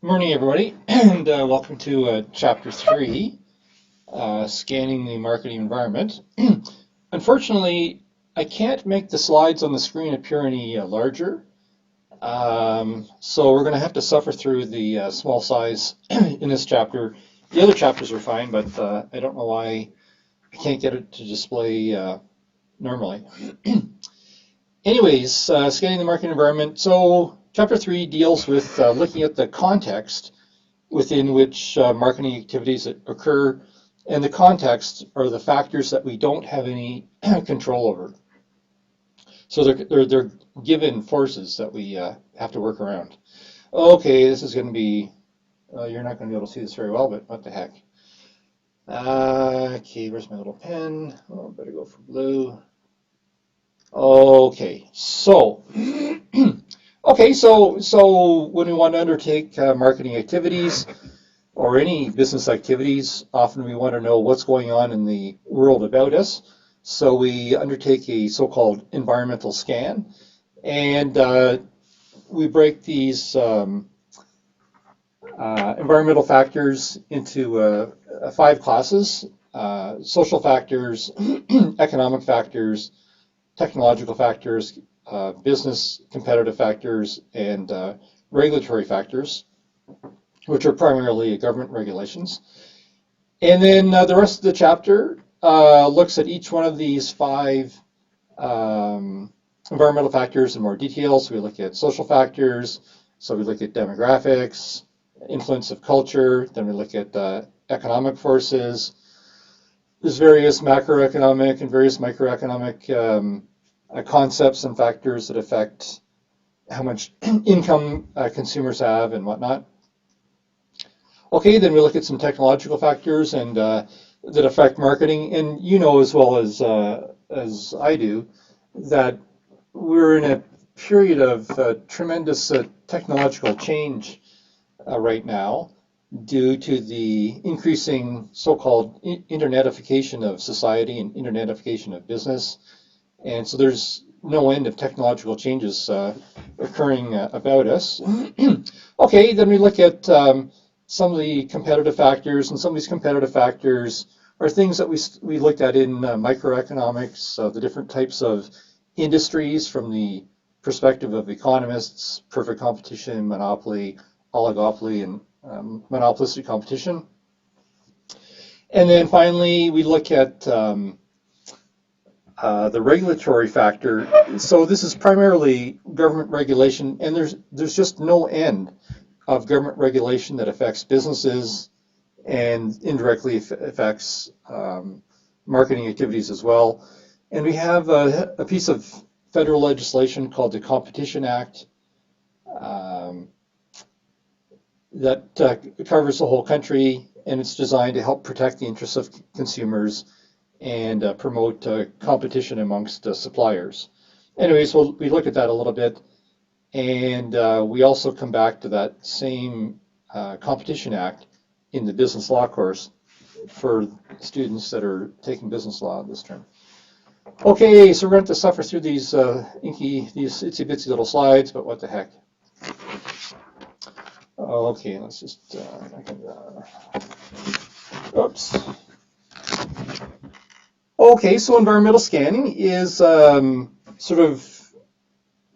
Morning, everybody, and welcome to Chapter 3, Scanning the Marketing Environment. Unfortunately, I can't make the slides on the screen appear any larger, so we're going to have to suffer through the small size in this chapter. The other chapters are fine, but I don't know why I can't get it to display normally. Anyways, scanning the marketing environment. So, Chapter 3 deals with looking at the context within which marketing activities occur, and the context are the factors that we don't have any control over. So they're given forces that we have to work around. Okay, this is going to be, you're not going to be able to see this very well, but what the heck. Okay, where's my little pen? Oh, better go for blue. Okay, so so when we want to undertake marketing activities or any business activities, often we want to know what's going on in the world about us. So we undertake a so-called environmental scan, and we break these environmental factors into 5 classes: social factors, economic factors, technological factors, business competitive factors, and regulatory factors, which are primarily government regulations. And then the rest of the chapter looks at each one of these 5 environmental factors in more detail. So we look at social factors, so we look at demographics, influence of culture, then we look at economic forces. There's various macroeconomic and various microeconomic concepts and factors that affect how much income consumers have and whatnot. Okay, then we look at some technological factors and that affect marketing, and you know as well as I do that we're in a period of tremendous technological change right now due to the increasing so-called internetification of society and internetification of business, and so there's no end of technological changes occurring about us. Okay, then we look at some of the competitive factors, and some of these competitive factors are things that we looked at in microeconomics, the different types of industries from the perspective of economists: perfect competition, monopoly, oligopoly, and monopolistic competition. And then finally, we look at the regulatory factor. So this is primarily government regulation, and there's just no end of government regulation that affects businesses and indirectly affects marketing activities as well. And we have a piece of federal legislation called the Competition Act that covers the whole country, and it's designed to help protect the interests of consumers and promote competition amongst suppliers. Anyways, we look at that a little bit. And we also come back to that same Competition Act in the business law course for students that are taking business law this term. Okay, so we're going to suffer through these these itsy bitsy little slides, but what the heck. Okay, let's just, oops. Okay, so environmental scanning is sort of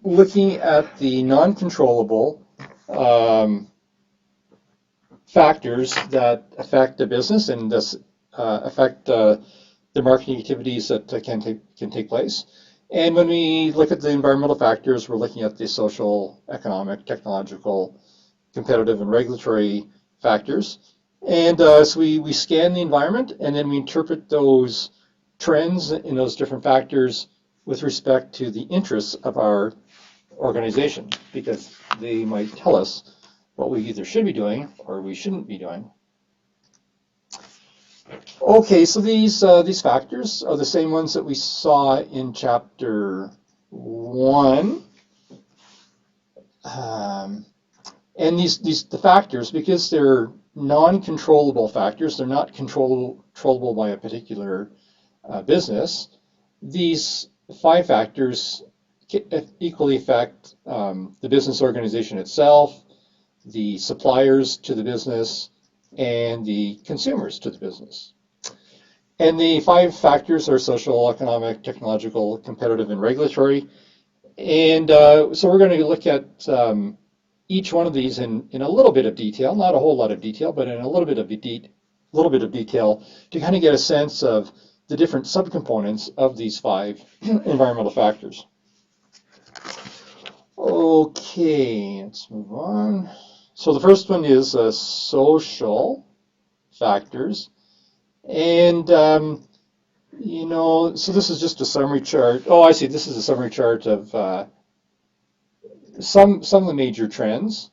looking at the non-controllable factors that affect the business and thus affect the marketing activities that can take place. And when we look at the environmental factors, we're looking at the social, economic, technological, competitive, and regulatory factors. And so we scan the environment, and then we interpret those trends in those different factors with respect to the interests of our organization, because they might tell us what we either should be doing or we shouldn't be doing. Okay, so these factors are the same ones that we saw in chapter 1. And the factors, because they're non-controllable factors, they're not controllable by a particular business, these 5 factors equally affect the business organization itself, the suppliers to the business, and the consumers to the business. And the 5 factors are social, economic, technological, competitive, and regulatory. And so we're going to look at each one of these in a little bit of detail, not a whole lot of detail, but in a little bit of detail to kind of get a sense of the different subcomponents of these 5 environmental factors. Okay, let's move on. So the first one is social factors. And, you know, so this is just a summary chart. Oh, I see. This is a summary chart of some of the major trends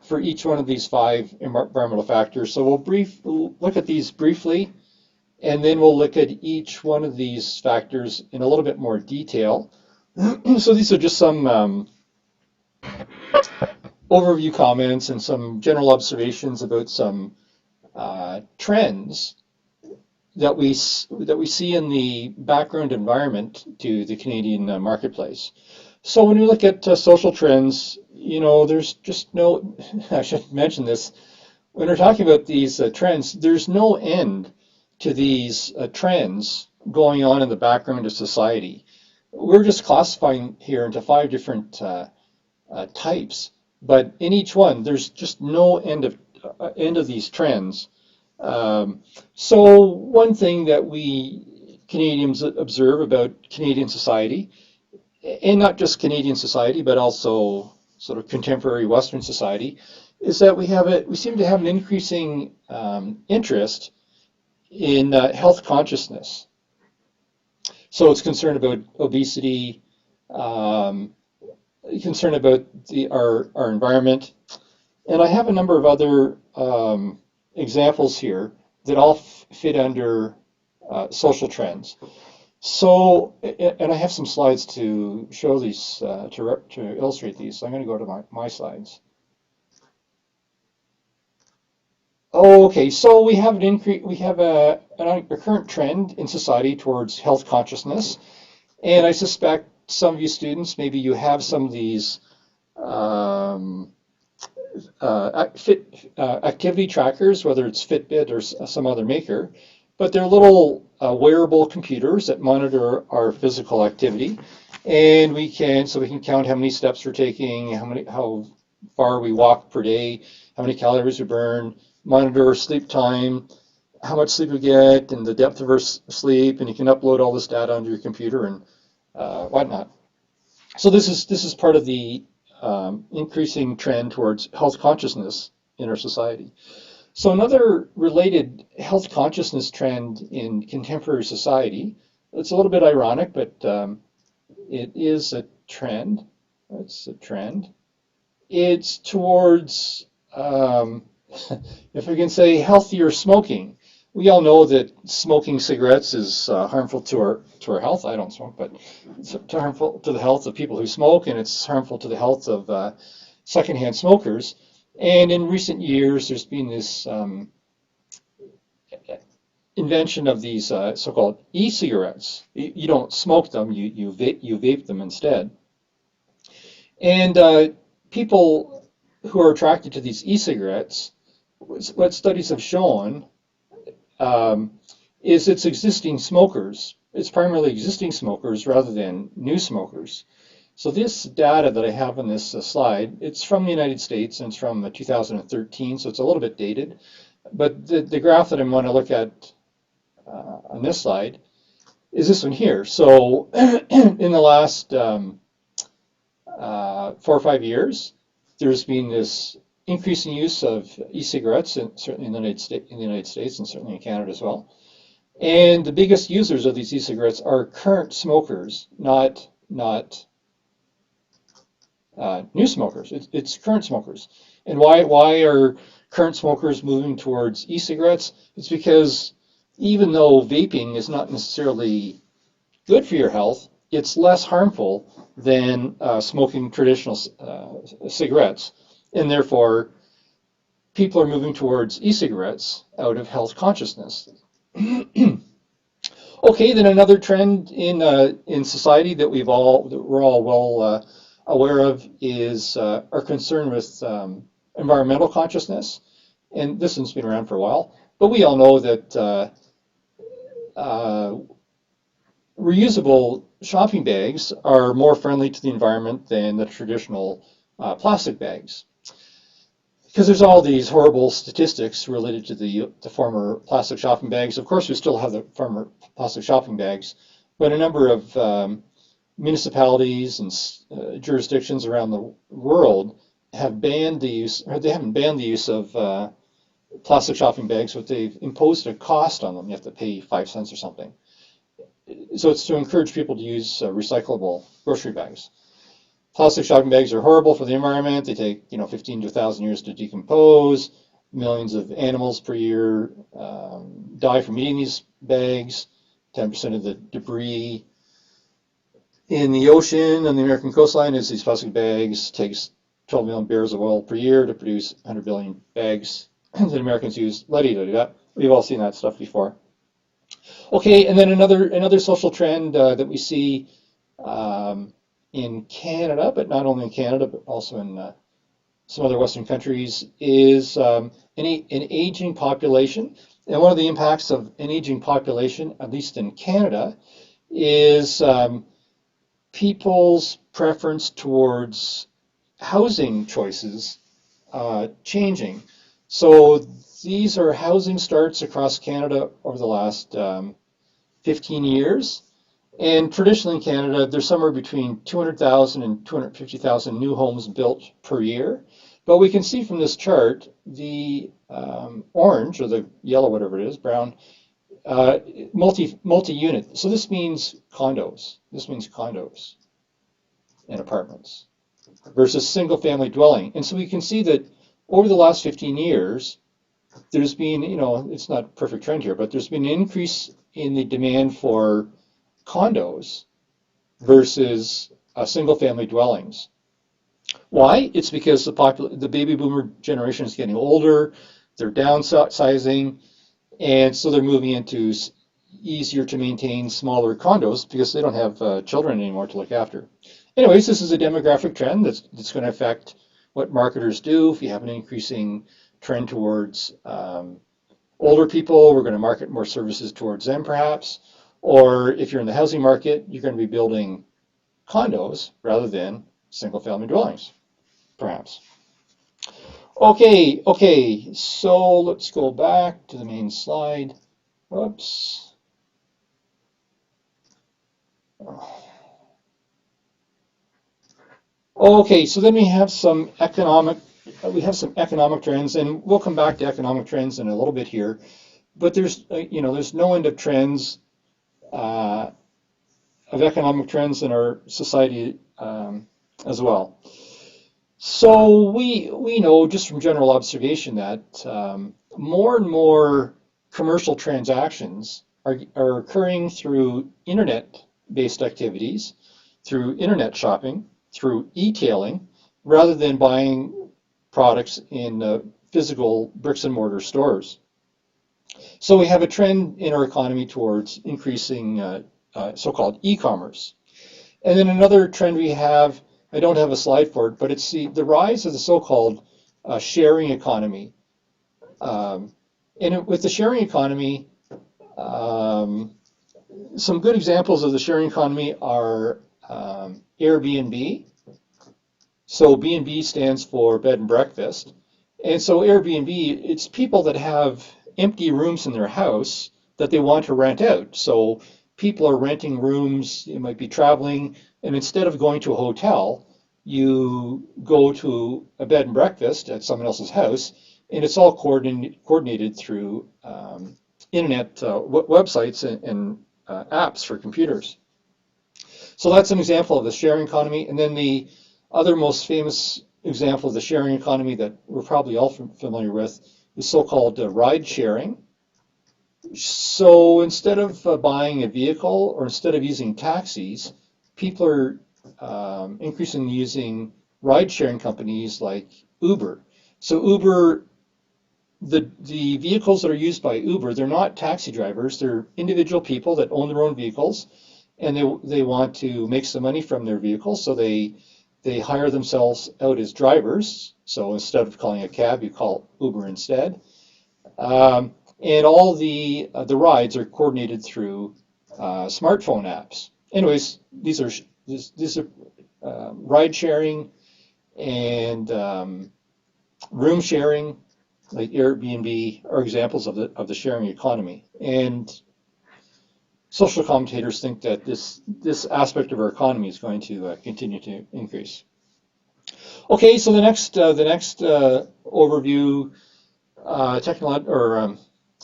for each one of these 5 environmental factors. So we'll look at these briefly, and then we'll look at each one of these factors in a little bit more detail. So these are just some overview comments and some general observations about some trends that we see in the background environment to the Canadian marketplace. So when we look at social trends, you know, there's just no, I should mention this, when we're talking about these trends, there's no end to these trends going on in the background of society. We're just classifying here into 5 different types, but in each one, there's just no end of these trends. So one thing that we Canadians observe about Canadian society, and not just Canadian society, but also sort of contemporary Western society, is that we seem to have an increasing interest in health consciousness. So it's concerned about obesity, concerned about our environment, and I have a number of other examples here that all fit under social trends. So, and I have some slides to show these, to illustrate these. So I'm going to go to my slides. Okay, so we have a current trend in society towards health consciousness, and I suspect some of you students, maybe you have some of these activity trackers, whether it's Fitbit or some other maker, but they're little wearable computers that monitor our physical activity, and we can count how many steps we're taking, how far we walk per day, how many calories we burn, monitor our sleep time, how much sleep we get, and the depth of our sleep, and you can upload all this data onto your computer and whatnot. So this is part of the increasing trend towards health consciousness in our society. So another related health consciousness trend in contemporary society, it's a little bit ironic, but it is a trend. It's a trend. It's towards, if we can say, healthier smoking. We all know that smoking cigarettes is harmful to our health. I don't smoke, but it's harmful to the health of people who smoke, and it's harmful to the health of secondhand smokers. And in recent years, there's been this invention of these so-called e-cigarettes. You don't smoke them; you vape them instead. And people who are attracted to these e-cigarettes, what studies have shown is it's existing smokers. It's primarily existing smokers rather than new smokers. So this data that I have on this slide, it's from the United States and it's from 2013, so it's a little bit dated. But the graph that I want to look at on this slide is this one here. So in the last 4 or 5 years, there's been this increasing use of e-cigarettes, certainly in the United States and certainly in Canada as well. And the biggest users of these e-cigarettes are current smokers, not new smokers. It's current smokers. And why are current smokers moving towards e-cigarettes? It's because even though vaping is not necessarily good for your health, it's less harmful than smoking traditional cigarettes. And therefore, people are moving towards e-cigarettes out of health consciousness. Okay, then another trend in society that we're all well aware of is our concern with environmental consciousness, and this one's been around for a while, but we all know that reusable shopping bags are more friendly to the environment than the traditional plastic bags. Because there's all these horrible statistics related to the former plastic shopping bags. Of course, we still have the former plastic shopping bags, but a number of municipalities and jurisdictions around the world have banned the use, or they haven't banned the use of plastic shopping bags, but they've imposed a cost on them. You have to pay 5 cents or something. So it's to encourage people to use recyclable grocery bags. Plastic shopping bags are horrible for the environment. They take 15 to 1,000 years to decompose. Millions of animals per year die from eating these bags. 10% of the debris in the ocean on the American coastline is these plastic bags. It takes 12 million barrels of oil per year to produce 100 billion bags that Americans use. We've all seen that stuff before. Okay, and then another social trend that we see in Canada, but not only in Canada, but also in some other Western countries, is an aging population. And one of the impacts of an aging population, at least in Canada, is people's preference towards housing choices changing. So these are housing starts across Canada over the last 15 years. And traditionally in Canada, there's somewhere between 200,000 and 250,000 new homes built per year. But we can see from this chart, the orange, or the yellow, whatever it is, brown, multi-unit. So this means condos. This means condos and apartments versus single-family dwelling. And so we can see that over the last 15 years, there's been, it's not a perfect trend here, but there's been an increase in the demand for condos versus single-family dwellings. Why? It's because the baby boomer generation is getting older, they're downsizing, and so they're moving into easier to maintain smaller condos because they don't have children anymore to look after. Anyways, this is a demographic trend that's going to affect what marketers do. If you have an increasing trend towards older people, we're going to market more services towards them perhaps. Or if you're in the housing market, you're going to be building condos rather than single-family dwellings, perhaps. Okay, so let's go back to the main slide. Whoops. Okay, so then we have some economic trends, and we'll come back to economic trends in a little bit here. But there's no end of trends. Of economic trends in our society as well. So we know just from general observation that more and more commercial transactions are occurring through internet-based activities, through internet shopping, through e-tailing, rather than buying products in physical bricks and mortar stores. So we have a trend in our economy towards increasing so-called e-commerce. And then another trend we have, I don't have a slide for it, but it's the rise of the so-called sharing economy. And with the sharing economy, some good examples of the sharing economy are Airbnb. So B&B stands for bed and breakfast. And so Airbnb, it's people that have empty rooms in their house that they want to rent out. So people are renting rooms, you might be traveling, and instead of going to a hotel, you go to a bed and breakfast at someone else's house, and it's all coordinated through internet websites and apps for computers. So that's an example of the sharing economy. And then the other most famous example of the sharing economy that we're probably all familiar with is so-called ride sharing. So instead of buying a vehicle or instead of using taxis, people are increasingly using ride-sharing companies like Uber. So Uber, the vehicles that are used by Uber, they're not taxi drivers. They're individual people that own their own vehicles, and they want to make some money from their vehicles. So they They hire themselves out as drivers. So instead of calling a cab, you call Uber instead. And all the rides are coordinated through smartphone apps. Anyways, these are ride sharing and room sharing, like Airbnb, are examples of the sharing economy. And social commentators think that this aspect of our economy is going to continue to increase. Okay, so the next overview,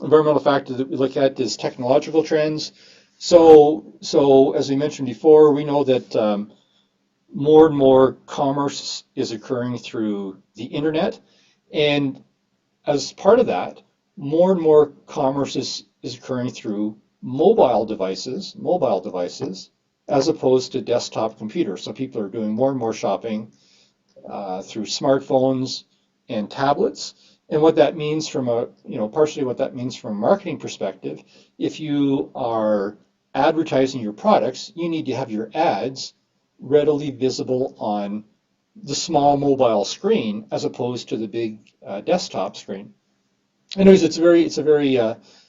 environmental factor that we look at is technological trends. So as we mentioned before, we know that more and more commerce is occurring through the internet, and as part of that, more and more commerce is occurring through mobile devices, as opposed to desktop computers. So people are doing more and more shopping through smartphones and tablets. And what that means from partially what that means from a marketing perspective, if you are advertising your products, you need to have your ads readily visible on the small mobile screen as opposed to the big desktop screen. Anyways, it's a very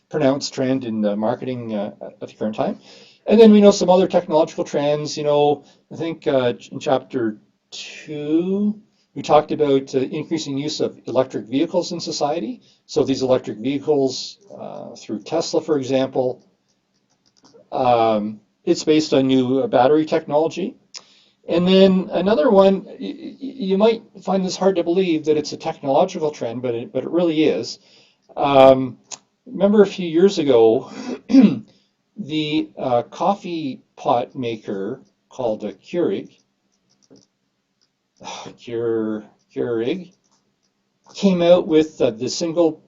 pronounced trend in marketing at the current time. And then we know some other technological trends. I think in chapter 2, we talked about increasing use of electric vehicles in society. So these electric vehicles, through Tesla, for example, it's based on new battery technology. And then another one, you might find this hard to believe that it's a technological trend, but it really is. Remember a few years ago, the coffee pot maker called Keurig came out with the single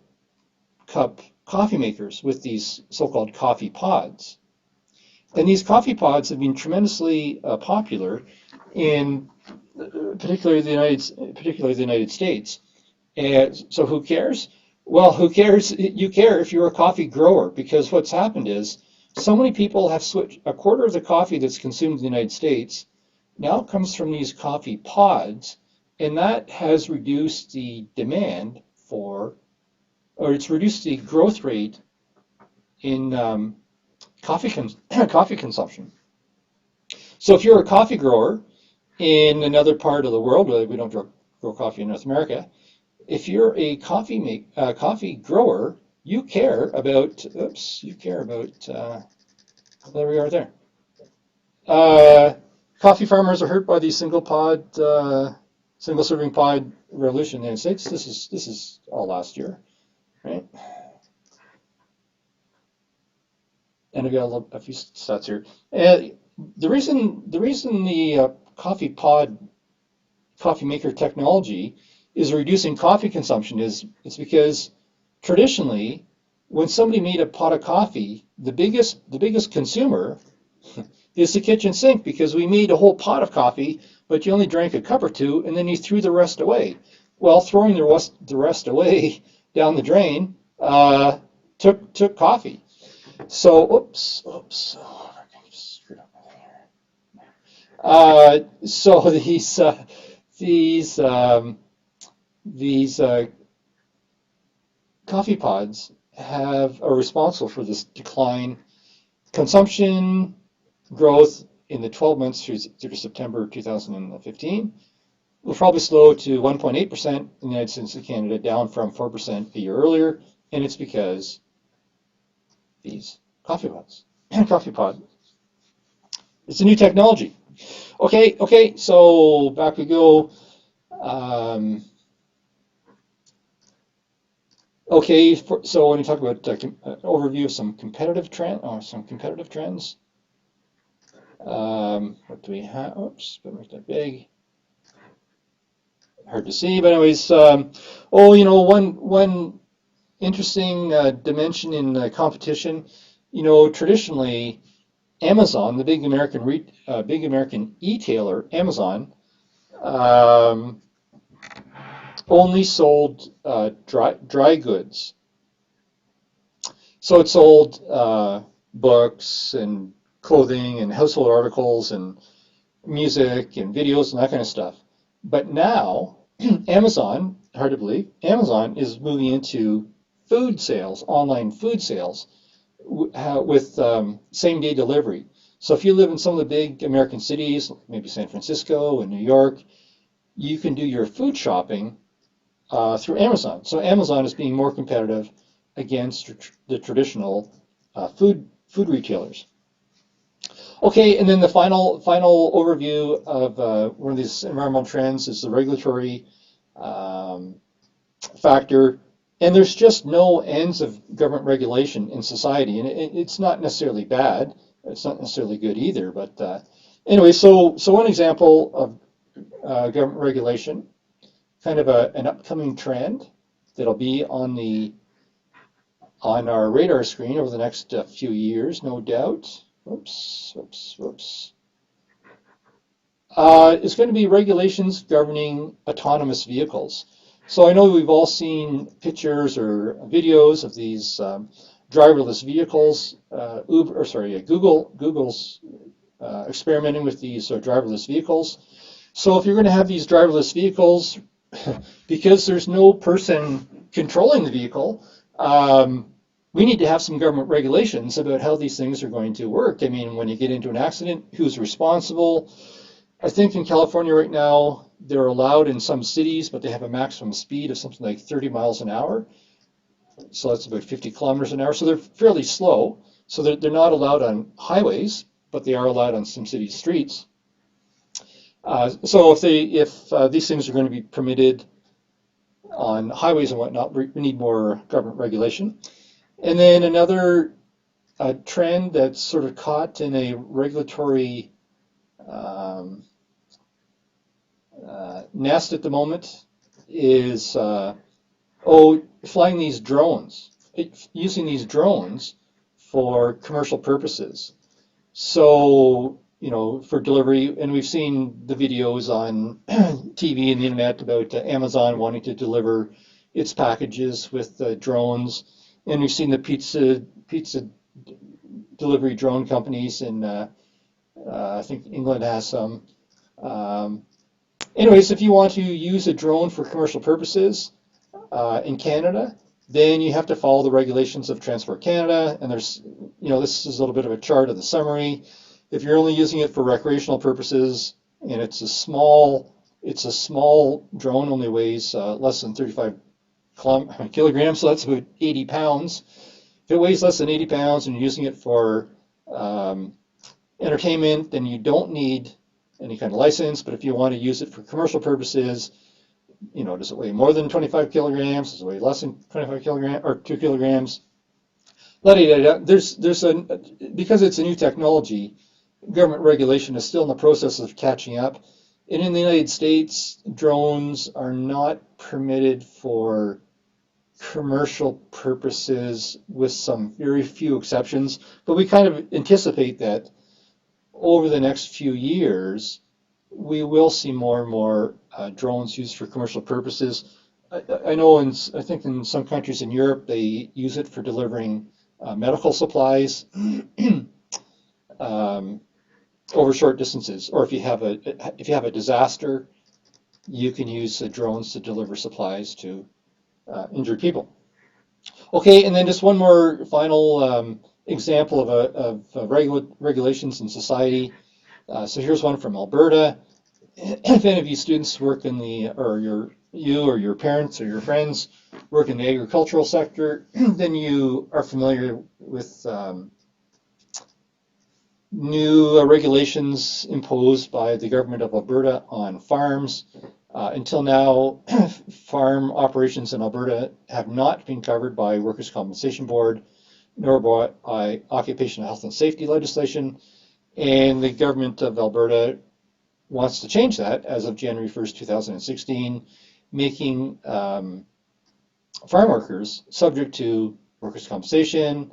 cup coffee makers with these so-called coffee pods. And these coffee pods have been tremendously popular in particularly the United States. And so who cares? Well, who cares? You care if you're a coffee grower, because what's happened is so many people have switched. A quarter of the coffee that's consumed in the United States now comes from these coffee pods, and that has reduced the demand or it's reduced the growth rate in coffee consumption. So if you're a coffee grower in another part of the world, we don't grow coffee in North America, if you're a coffee grower, you care about, there we are there. Coffee farmers are hurt by the single serving pod revolution in the United States. This is all last year, right? And I've got a few stats here. The reason the coffee maker technology is reducing coffee consumption is because traditionally, when somebody made a pot of coffee, the biggest consumer is the kitchen sink, because we made a whole pot of coffee, but you only drank a cup or two, and then you threw the rest away. Well, throwing the rest away down the drain took coffee. So, oops, screwed up here. So these coffee pods are responsible for this decline. Consumption growth in the 12 months through September 2015 will probably slow to 1.8% in the United States and Canada, down from 4% a year earlier, and it's because these coffee pods. It's a new technology. Okay, so back we go. So when we talk about overview of some competitive trends, what do we have? Oops, better make that big. Hard to see, but anyways, one interesting dimension in competition. Traditionally, Amazon, the big American e-tailer, Amazon, only sold dry goods. So it sold books and clothing and household articles and music and videos and that kind of stuff. But now, Amazon, hard to believe, Amazon is moving into food sales, online food sales, with same-day delivery. So if you live in some of the big American cities, maybe San Francisco and New York, you can do your food shopping through Amazon. So Amazon is being more competitive against the traditional food retailers. Okay, and then the final overview of one of these environmental trends is the regulatory factor. And there's just no ends of government regulation in society, and it's not necessarily bad. It's not necessarily good either. But anyway, so one example of government regulation, kind of an upcoming trend that'll be on our radar screen over the next few years, no doubt. Whoops. Is going to be regulations governing autonomous vehicles. So I know we've all seen pictures or videos of these driverless vehicles. Google's experimenting with these driverless vehicles. So if you're going to have these driverless vehicles, because there's no person controlling the vehicle, we need to have some government regulations about how these things are going to work. I mean, when you get into an accident, who's responsible? I think in California right now, they're allowed in some cities, but they have a maximum speed of something like 30 miles an hour. So that's about 50 kilometers an hour. So they're fairly slow. So they're not allowed on highways, but they are allowed on some city streets. So if these things are going to be permitted on highways and whatnot, we need more government regulation. And then another trend that's sort of caught in a regulatory nest at the moment is flying these drones, using these drones for commercial purposes. So, for delivery, and we've seen the videos on TV and the internet about Amazon wanting to deliver its packages with drones, and we've seen the pizza delivery drone companies, and I think England has some. Anyways, if you want to use a drone for commercial purposes in Canada, then you have to follow the regulations of Transport Canada, and there's, this is a little bit of a chart of the summary. If you're only using it for recreational purposes, and it's a small drone, only weighs less than 35 kilograms, so that's about 80 pounds. If it weighs less than 80 pounds and you're using it for entertainment, then you don't need any kind of license. But if you want to use it for commercial purposes, does it weigh more than 25 kilograms? Does it weigh less than 25 kilograms or 2 kilograms? Because it's a new technology, government regulation is still in the process of catching up. And in the United States, drones are not permitted for commercial purposes with some very few exceptions. But we kind of anticipate that over the next few years, we will see more and more drones used for commercial purposes. I know I think in some countries in Europe, they use it for delivering medical supplies over short distances, or if you have a disaster, you can use drones to deliver supplies to injured people. Okay, and then just one more final example of regulations in society. So here's one from Alberta. If any of you students work in you or your parents or your friends work in the agricultural sector, then you are familiar with new regulations imposed by the government of Alberta on farms. Until now, farm operations in Alberta have not been covered by Workers' Compensation Board, nor by occupational health and safety legislation, and the government of Alberta wants to change that as of January 1st, 2016, making farm workers subject to workers' compensation,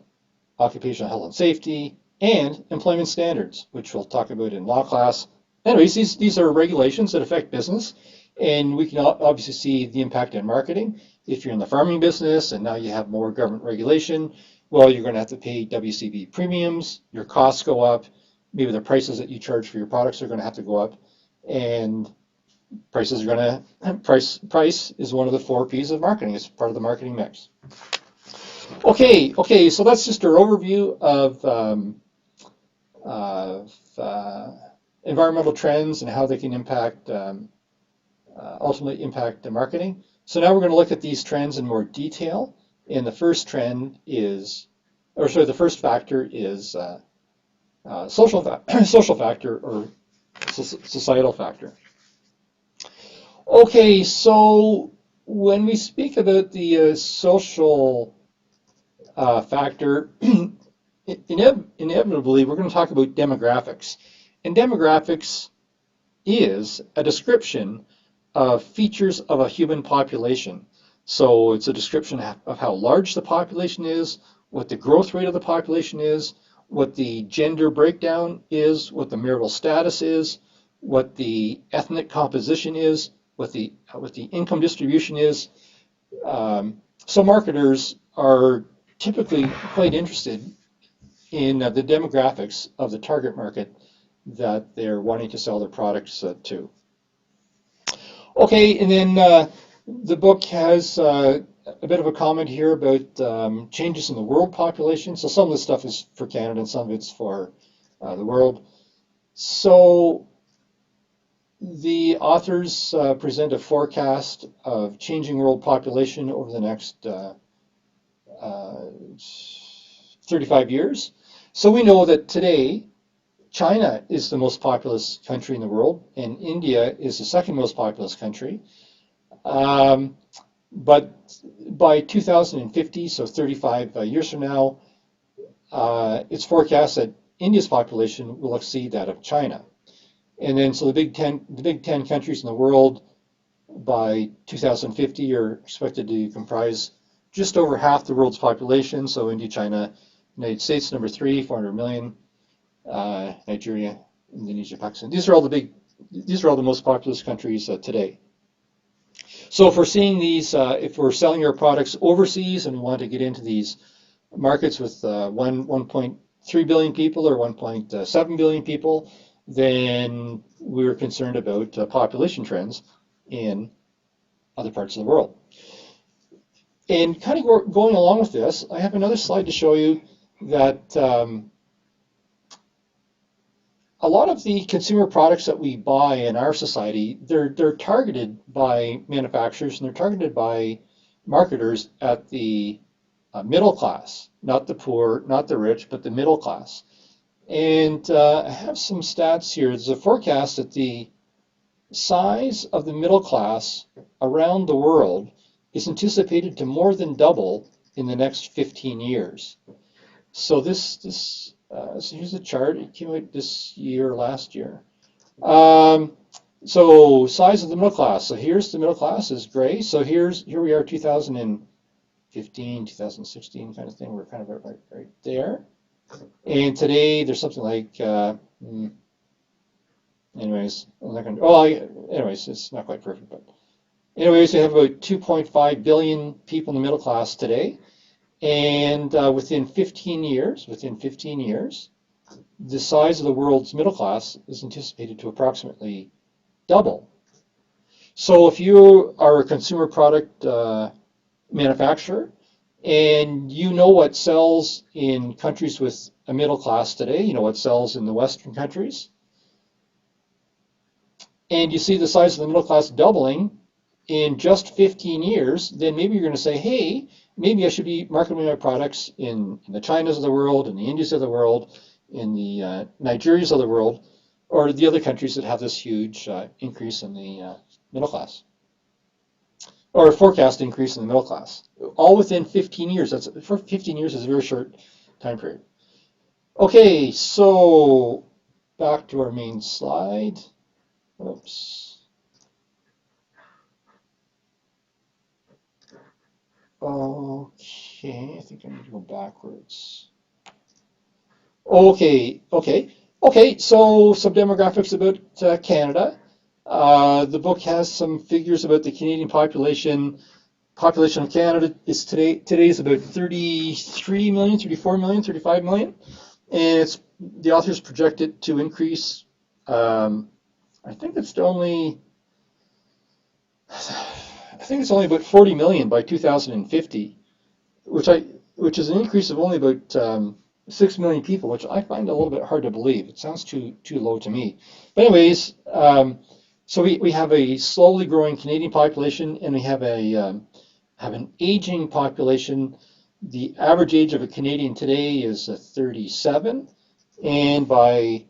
occupational health and safety, and employment standards, which we'll talk about in law class. Anyways, these are regulations that affect business, and we can obviously see the impact on marketing. If you're in the farming business and now you have more government regulation, well, you're going to have to pay WCB premiums, your costs go up, maybe the prices that you charge for your products are going to have to go up, and prices are going to price is one of the 4 P's of marketing. It's part of the marketing mix. Okay, so that's just our overview of environmental trends and how they can impact ultimately impact the marketing. So now we're going to look at these trends in more detail. And the first trend is, or sorry, the first factor is social factor or societal factor. Okay, so when we speak about the social factor, inevitably we're going to talk about demographics. And demographics is a description of features of a human population. So it's a description of how large the population is, what the growth rate of the population is, what the gender breakdown is, what the marital status is, what the ethnic composition is, what the income distribution is. So marketers are typically quite interested in the demographics of the target market that they're wanting to sell their products to. Okay, and then the book has a bit of a comment here about changes in the world population. So some of this stuff is for Canada and some of it's for the world. So the authors present a forecast of changing world population over the next 35 years. So we know that today China is the most populous country in the world, and India is the second most populous country. But by 2050, so 35 years from now, it's forecast that India's population will exceed that of China. And then, so the big 10 countries in the world by 2050 are expected to comprise just over half the world's population. So India, China, United States, number 3, 400 million. Nigeria, Indonesia, Pakistan. These are all the most populous countries today. So if we're seeing these, if we're selling our products overseas and we want to get into these markets with 1.3 billion people or 1.7 billion people, then we're concerned about population trends in other parts of the world. And kind of going along with this, I have another slide to show you that a lot of the consumer products that we buy in our society, they're targeted by manufacturers and they're targeted by marketers at the middle class, not the poor, not the rich, but the middle class. And I have some stats here. There's a forecast that the size of the middle class around the world is anticipated to more than double in the next 15 years. So so here's a chart. It came out this year, last year. So size of the middle class. So here's the middle class is gray. So here we are, 2015, 2016 kind of thing. We're kind of right there. And today there's something like, anyways, it's not quite perfect, but anyways, we have about 2.5 billion people in the middle class today. And within 15 years, the size of the world's middle class is anticipated to approximately double. So if you are a consumer product manufacturer and you know what sells in countries with a middle class today, you know what sells in the Western countries, and you see the size of the middle class doubling in just 15 years, then maybe you're going to say, hey, maybe I should be marketing my products in the Chinas of the world, in the Indias of the world, in the Nigerias of the world, or the other countries that have this huge increase in the middle class, or forecast increase in the middle class, all within 15 years. For 15 years is a very short time period. Okay, so back to our main slide. Oops. Okay, I think I need to go backwards. Okay, so some demographics about Canada. The book has some figures about the Canadian population. Population of Canada is today is about 33 million, 34 million, 35 million. And it's the authors project it to increase. I think it's only about 40 million by 2050, which is an increase of only about 6 million people, which I find a little bit hard to believe. It sounds too low to me. But anyways, so we have a slowly growing Canadian population, and we have an aging population. The average age of a Canadian today is 37, and by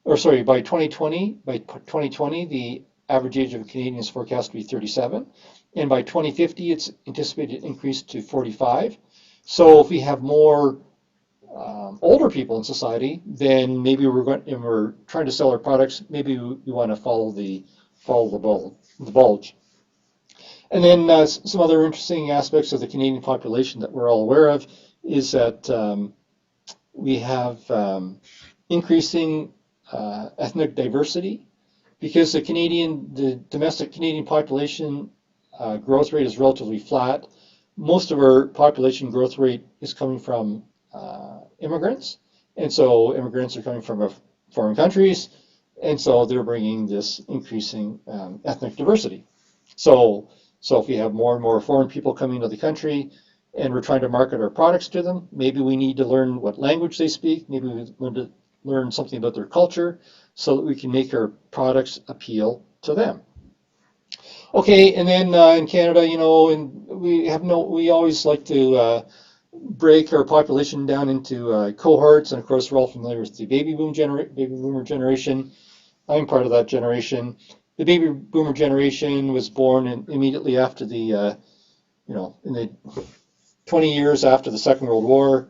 2020, the average age of a Canadian is forecast to be 37, and by 2050, it's anticipated to increase to 45. So if we have more older people in society, then maybe we're trying to sell our products. Maybe we want to follow the bulge. And then some other interesting aspects of the Canadian population that we're all aware of is that we have increasing ethnic diversity, because the domestic Canadian population growth rate is relatively flat. Most of our population growth rate is coming from immigrants, and so immigrants are coming from foreign countries, and so they're bringing this increasing ethnic diversity. So if we have more and more foreign people coming to the country, and we're trying to market our products to them, maybe we need to learn what language they speak. Maybe we need to learn something about their culture, so that we can make our products appeal to them. Okay, and then in Canada, and we always like to break our population down into cohorts, and of course we're all familiar with the baby boomer generation. I'm part of that generation. The baby boomer generation was born immediately after in the 20 years after the Second World War,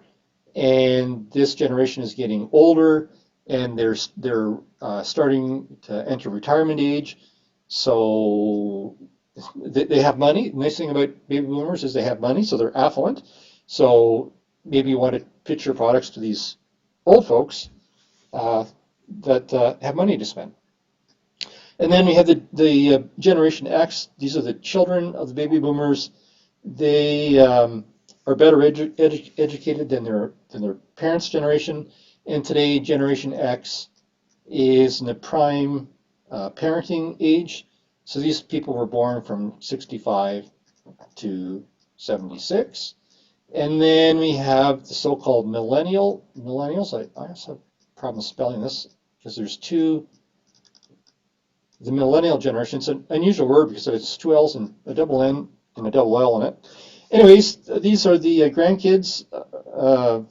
and this generation is getting older, and they're starting to enter retirement age. So they have money. The nice thing about baby boomers is they have money, so they're affluent. So maybe you want to pitch your products to these old folks that have money to spend. And then we have the Generation X. These are the children of the baby boomers. They are better educated than their parents' generation. And today, Generation X is in the prime parenting age. So these people were born from 65 to 76. And then we have the so-called millennials. I also have problems spelling this because there's two. The millennial generation, it's an unusual word because it's two L's and a double N and a double L in it. Anyways, these are the grandkids. Oh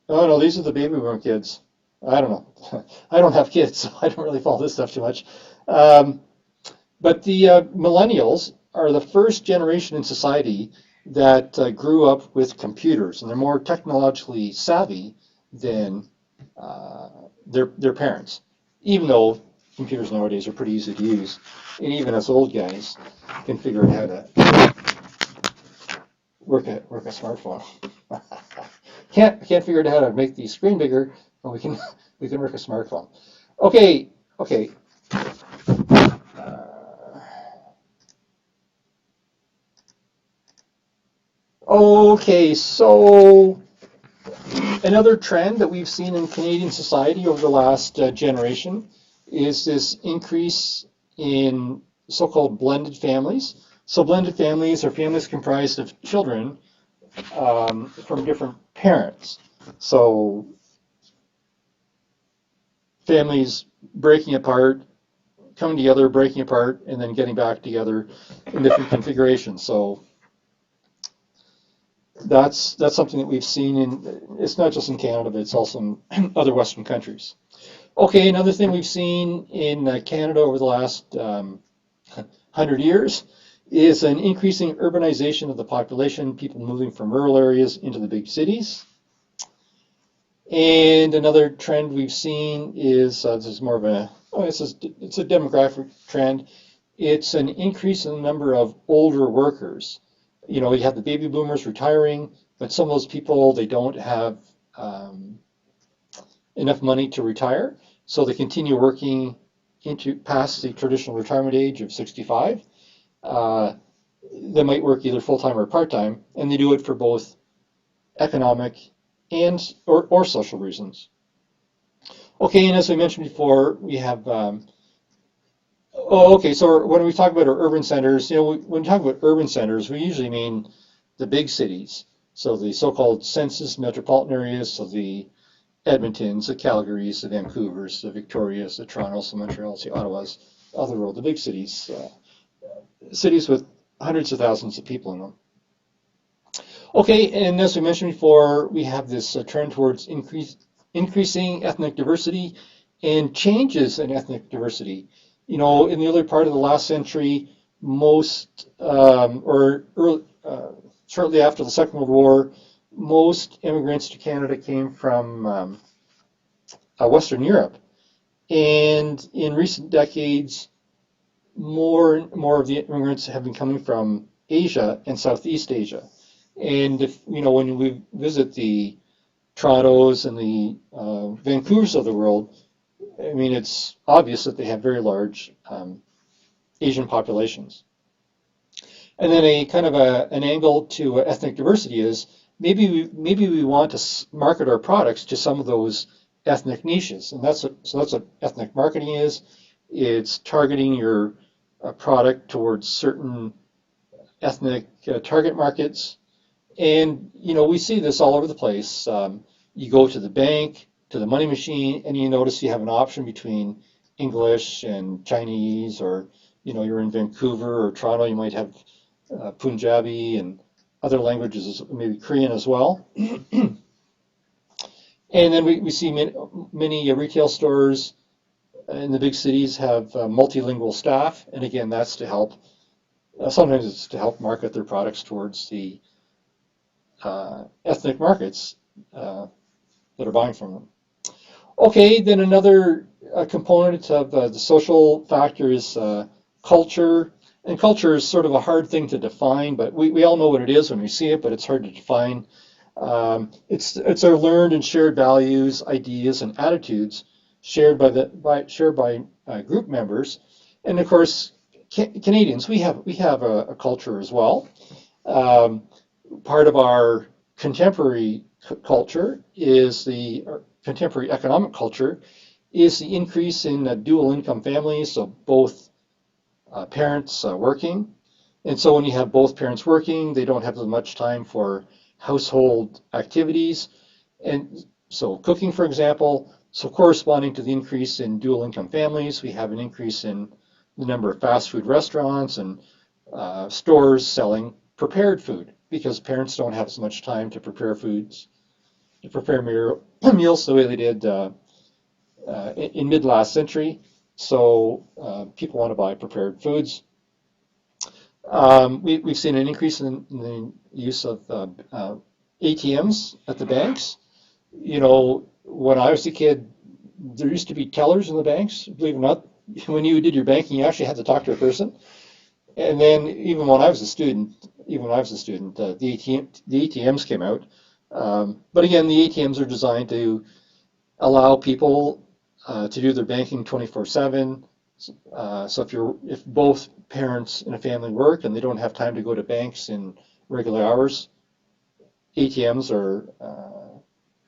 no, these are the baby boomer kids. I don't know. I don't have kids, so I don't really follow this stuff too much. But the millennials are the first generation in society that grew up with computers, and they're more technologically savvy than their parents, even though computers nowadays are pretty easy to use, and even us old guys can figure out how to work a smartphone. Can't figure out how to make the screen bigger, but we can work a smartphone. Okay. Okay, so another trend that we've seen in Canadian society over the last generation is this increase in so-called blended families. So blended families are families comprised of children from different parents. So families breaking apart, coming together, breaking apart, and then getting back together in different configurations. So that's something that we've seen it's not just in Canada, but it's also in other Western countries. Okay, another thing we've seen in Canada over the last 100 years is an increasing urbanization of the population, people moving from rural areas into the big cities. And another trend we've seen is this is more of it's a demographic trend. It's an increase in the number of older workers. You have the baby boomers retiring, but some of those people, they don't have enough money to retire, so they continue working past the traditional retirement age of 65. They might work either full-time or part-time, and they do it for both economic and or social reasons. Okay, and as we mentioned before, we have oh, okay. So when we talk about our urban centers, when we talk about urban centers, we usually mean the big cities. So the so-called census metropolitan areas, so the Edmontons, the Calgarys, the Vancouvers, the Victorias, the Torontos, the Montreals, the Ottawas, of the world, the big cities, cities with hundreds of thousands of people in them. Okay, and as we mentioned before, we have this trend towards increasing ethnic diversity and changes in ethnic diversity. In the early part of the last century, most, or early, shortly after the Second World War, most immigrants to Canada came from Western Europe. And in recent decades, more and more of the immigrants have been coming from Asia and Southeast Asia. And if when we visit the Torontos and the Vancouvers of the world, I mean, it's obvious that they have very large Asian populations. And then a kind of an angle to ethnic diversity is maybe we want to market our products to some of those ethnic niches, and that's what ethnic marketing is. It's targeting your product towards certain ethnic target markets. And we see this all over the place. You go to the bank, to the money machine, and you notice you have an option between English and Chinese, or you're in Vancouver or Toronto, you might have Punjabi and other languages, maybe Korean as well. And then we see many retail stores in the big cities have multilingual staff, and again, that's to help. Sometimes it's to help market their products towards the ethnic markets that are buying from them. Okay, then another component of the social factor is culture. And culture is sort of a hard thing to define, but we all know what it is when we see it, but it's hard to define. It's our learned and shared values, ideas, and attitudes shared by group members. And of course, Canadians, we have a culture as well. Um, Part of our contemporary culture is contemporary economic culture is the increase in dual income families, so both parents working. And so when you have both parents working, they don't have as much time for household activities. And so cooking, for example, so corresponding to the increase in dual income families, we have an increase in the number of fast food restaurants and stores selling prepared food because parents don't have as much time to prepare meals the way they did in mid last century. So people want to buy prepared foods. We've seen an increase in the use of ATMs at the banks. When I was a kid, there used to be tellers in the banks. Believe it or not, when you did your banking, you actually had to talk to a person. And then even when I was a student, the ATMs came out. But again, the ATMs are designed to allow people to do their banking 24/7. So if both parents in a family work and they don't have time to go to banks in regular hours, ATMs are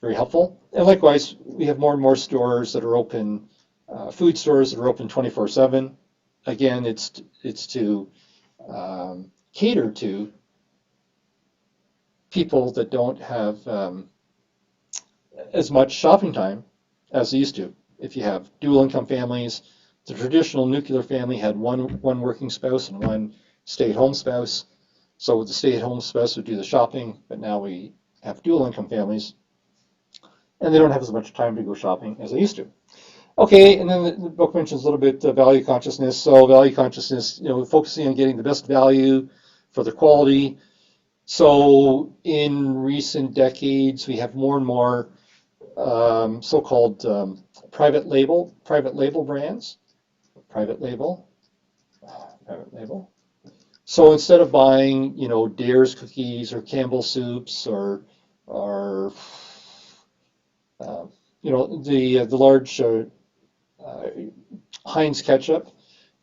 very helpful. And likewise, we have more and more stores that are open, food stores that are open 24/7. Again, it's to cater to people that don't have as much shopping time as they used to. If you have dual income families, the traditional nuclear family had one working spouse and one stay-at-home spouse. So the stay-at-home spouse would do the shopping, but now we have dual income families, and they don't have as much time to go shopping as they used to. Okay, and then the book mentions a little bit value consciousness. So value consciousness, focusing on getting the best value for the quality. So in recent decades, we have more and more so-called private label brands. Private label. So instead of buying, Dare's cookies or Campbell soups or the large Heinz ketchup,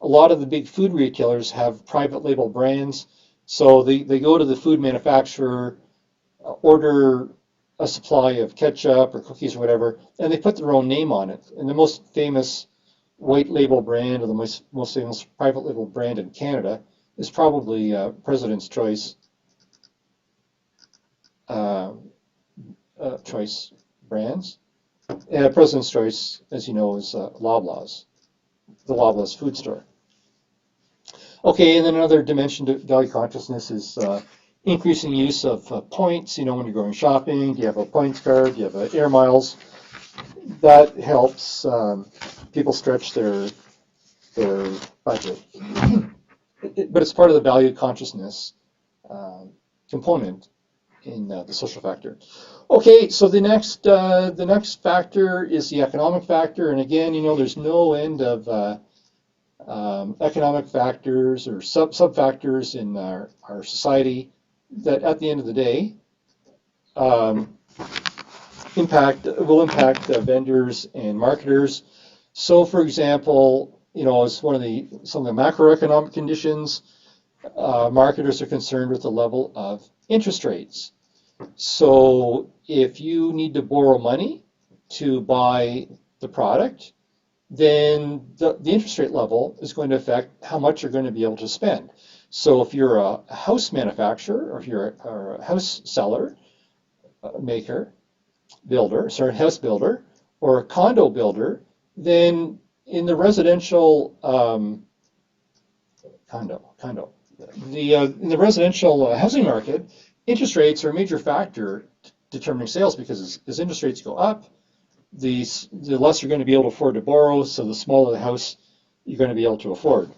a lot of the big food retailers have private label brands. So they go to the food manufacturer, order a supply of ketchup or cookies or whatever, and they put their own name on it. And the most famous white label brand, or the most famous private label brand in Canada, is probably President's Choice uh, Choice brands. And President's Choice, as you know, is Loblaws, the Loblaws food store. Okay, and then another dimension to value consciousness is increasing use of points. You know, when you're going shopping, do you have a points card? Do you have air miles? That helps people stretch their budget. But it's part of the value consciousness component in the social factor. Okay, so the next factor is the economic factor, and again, you know, there's no end of economic factors or sub-factors in our society that at the end of the day will impact vendors and marketers. So for example, you know, as some of the macroeconomic conditions, marketers are concerned with the level of interest rates. So if you need to borrow money to buy the product, then the interest rate level is going to affect how much you're going to be able to spend. So if you're a house manufacturer, or if you're a house seller, house builder, or a condo builder, then in the residential in the residential housing market, interest rates are a major factor determining sales, because as interest rates go up, the less you're going to be able to afford to borrow, so the smaller the house you're going to be able to afford.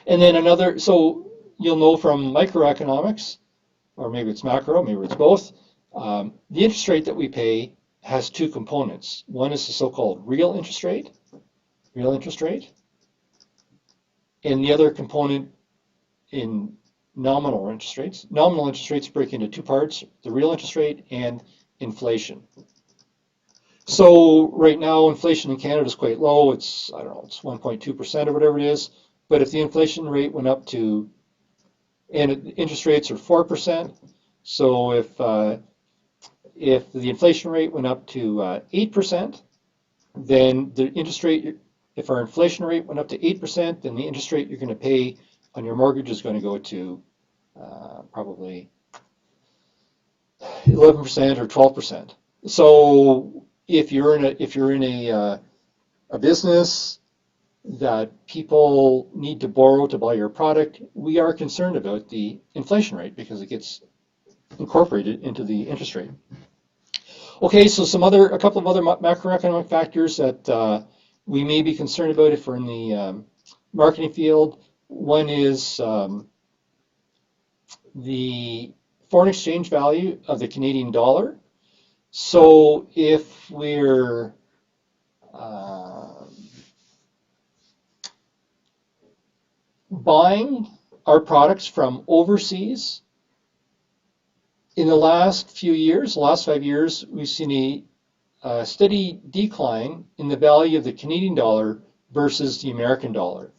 And then so you'll know from microeconomics, or maybe it's macro, maybe it's both, the interest rate that we pay has two components. One is the so-called real interest rate, and the other component in nominal interest rates. Nominal interest rates break into two parts: the real interest rate and inflation. So right now, inflation in Canada is quite low. It's 1.2% or whatever it is. But if the inflation rate went up to, and interest rates are 4%, so if the inflation rate went up to 8%, then the interest rate, if our inflation rate went up to 8%, then the interest rate you're going to pay on your mortgage is going to go to probably 11% or 12%. So if you're in a business that people need to borrow to buy your product, we are concerned about the inflation rate because it gets incorporated into the interest rate. Okay, so a couple of other macroeconomic factors that we may be concerned about if we're in the marketing field. One is the foreign exchange value of the Canadian dollar. So if we're buying our products from overseas, in the last few years, the last 5 years, we've seen a steady decline in the value of the Canadian dollar versus the American dollar.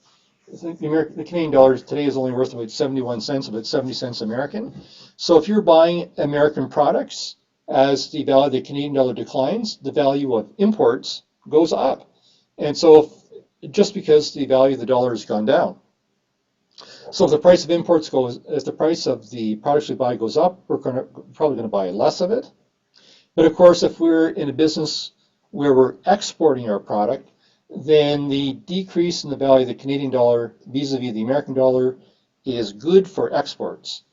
The Canadian dollar today is only worth about 71 cents, about 70 cents American. So if you're buying American products, as the value of the Canadian dollar declines, the value of imports goes up. And so just because the value of the dollar has gone down. So if the price of imports as the price of the products we buy goes up, we're probably going to buy less of it. But of course, if we're in a business where we're exporting our product, then the decrease in the value of the Canadian dollar vis-a-vis the American dollar is good for exports,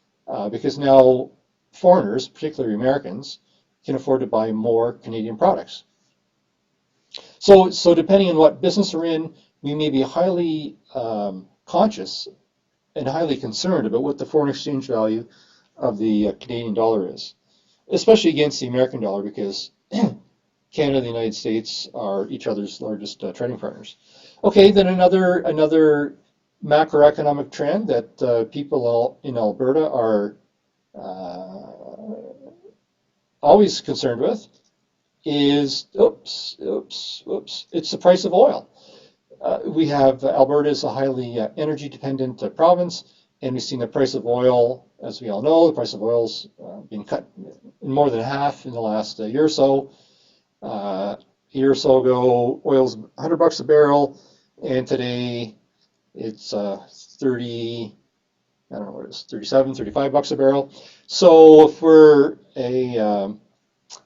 because now foreigners, particularly Americans, can afford to buy more Canadian products. So depending on what business we're in, we may be highly conscious and highly concerned about what the foreign exchange value of the Canadian dollar is, especially against the American dollar, because Canada and the United States are each other's largest trading partners. Okay, then another macroeconomic trend that people in Alberta are always concerned with is, it's the price of oil. Alberta is a highly energy dependent province, and we've seen the price of oil, as we all know, the price of oil's been cut more than half in the last year or so. A year or so ago, oil's $100 a barrel, and today it's 30, I don't know what it is, 37, $35 a barrel. So if we're a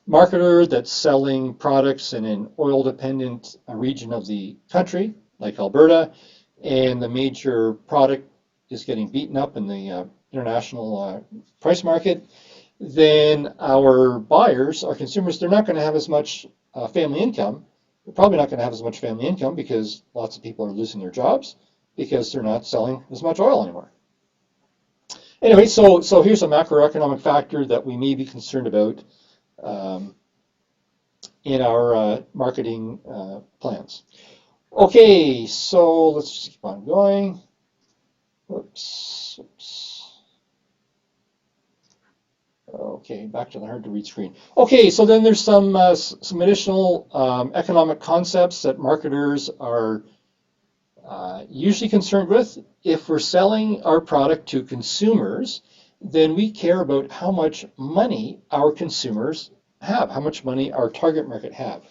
marketer that's selling products in an oil-dependent region of the country, like Alberta, and the major product is getting beaten up in the international price market, then our buyers, our consumers, they're not going to have as much family income. They're probably not going to have as much family income because lots of people are losing their jobs because they're not selling as much oil anymore. Anyway, so here's a macroeconomic factor that we may be concerned about in our marketing plans. Okay, so let's just keep on going. Oops. Okay, back to the hard to read screen. Okay, so then there's some additional economic concepts that marketers are usually concerned with. If we're selling our product to consumers, then we care about how much money our consumers have, how much money our target market have.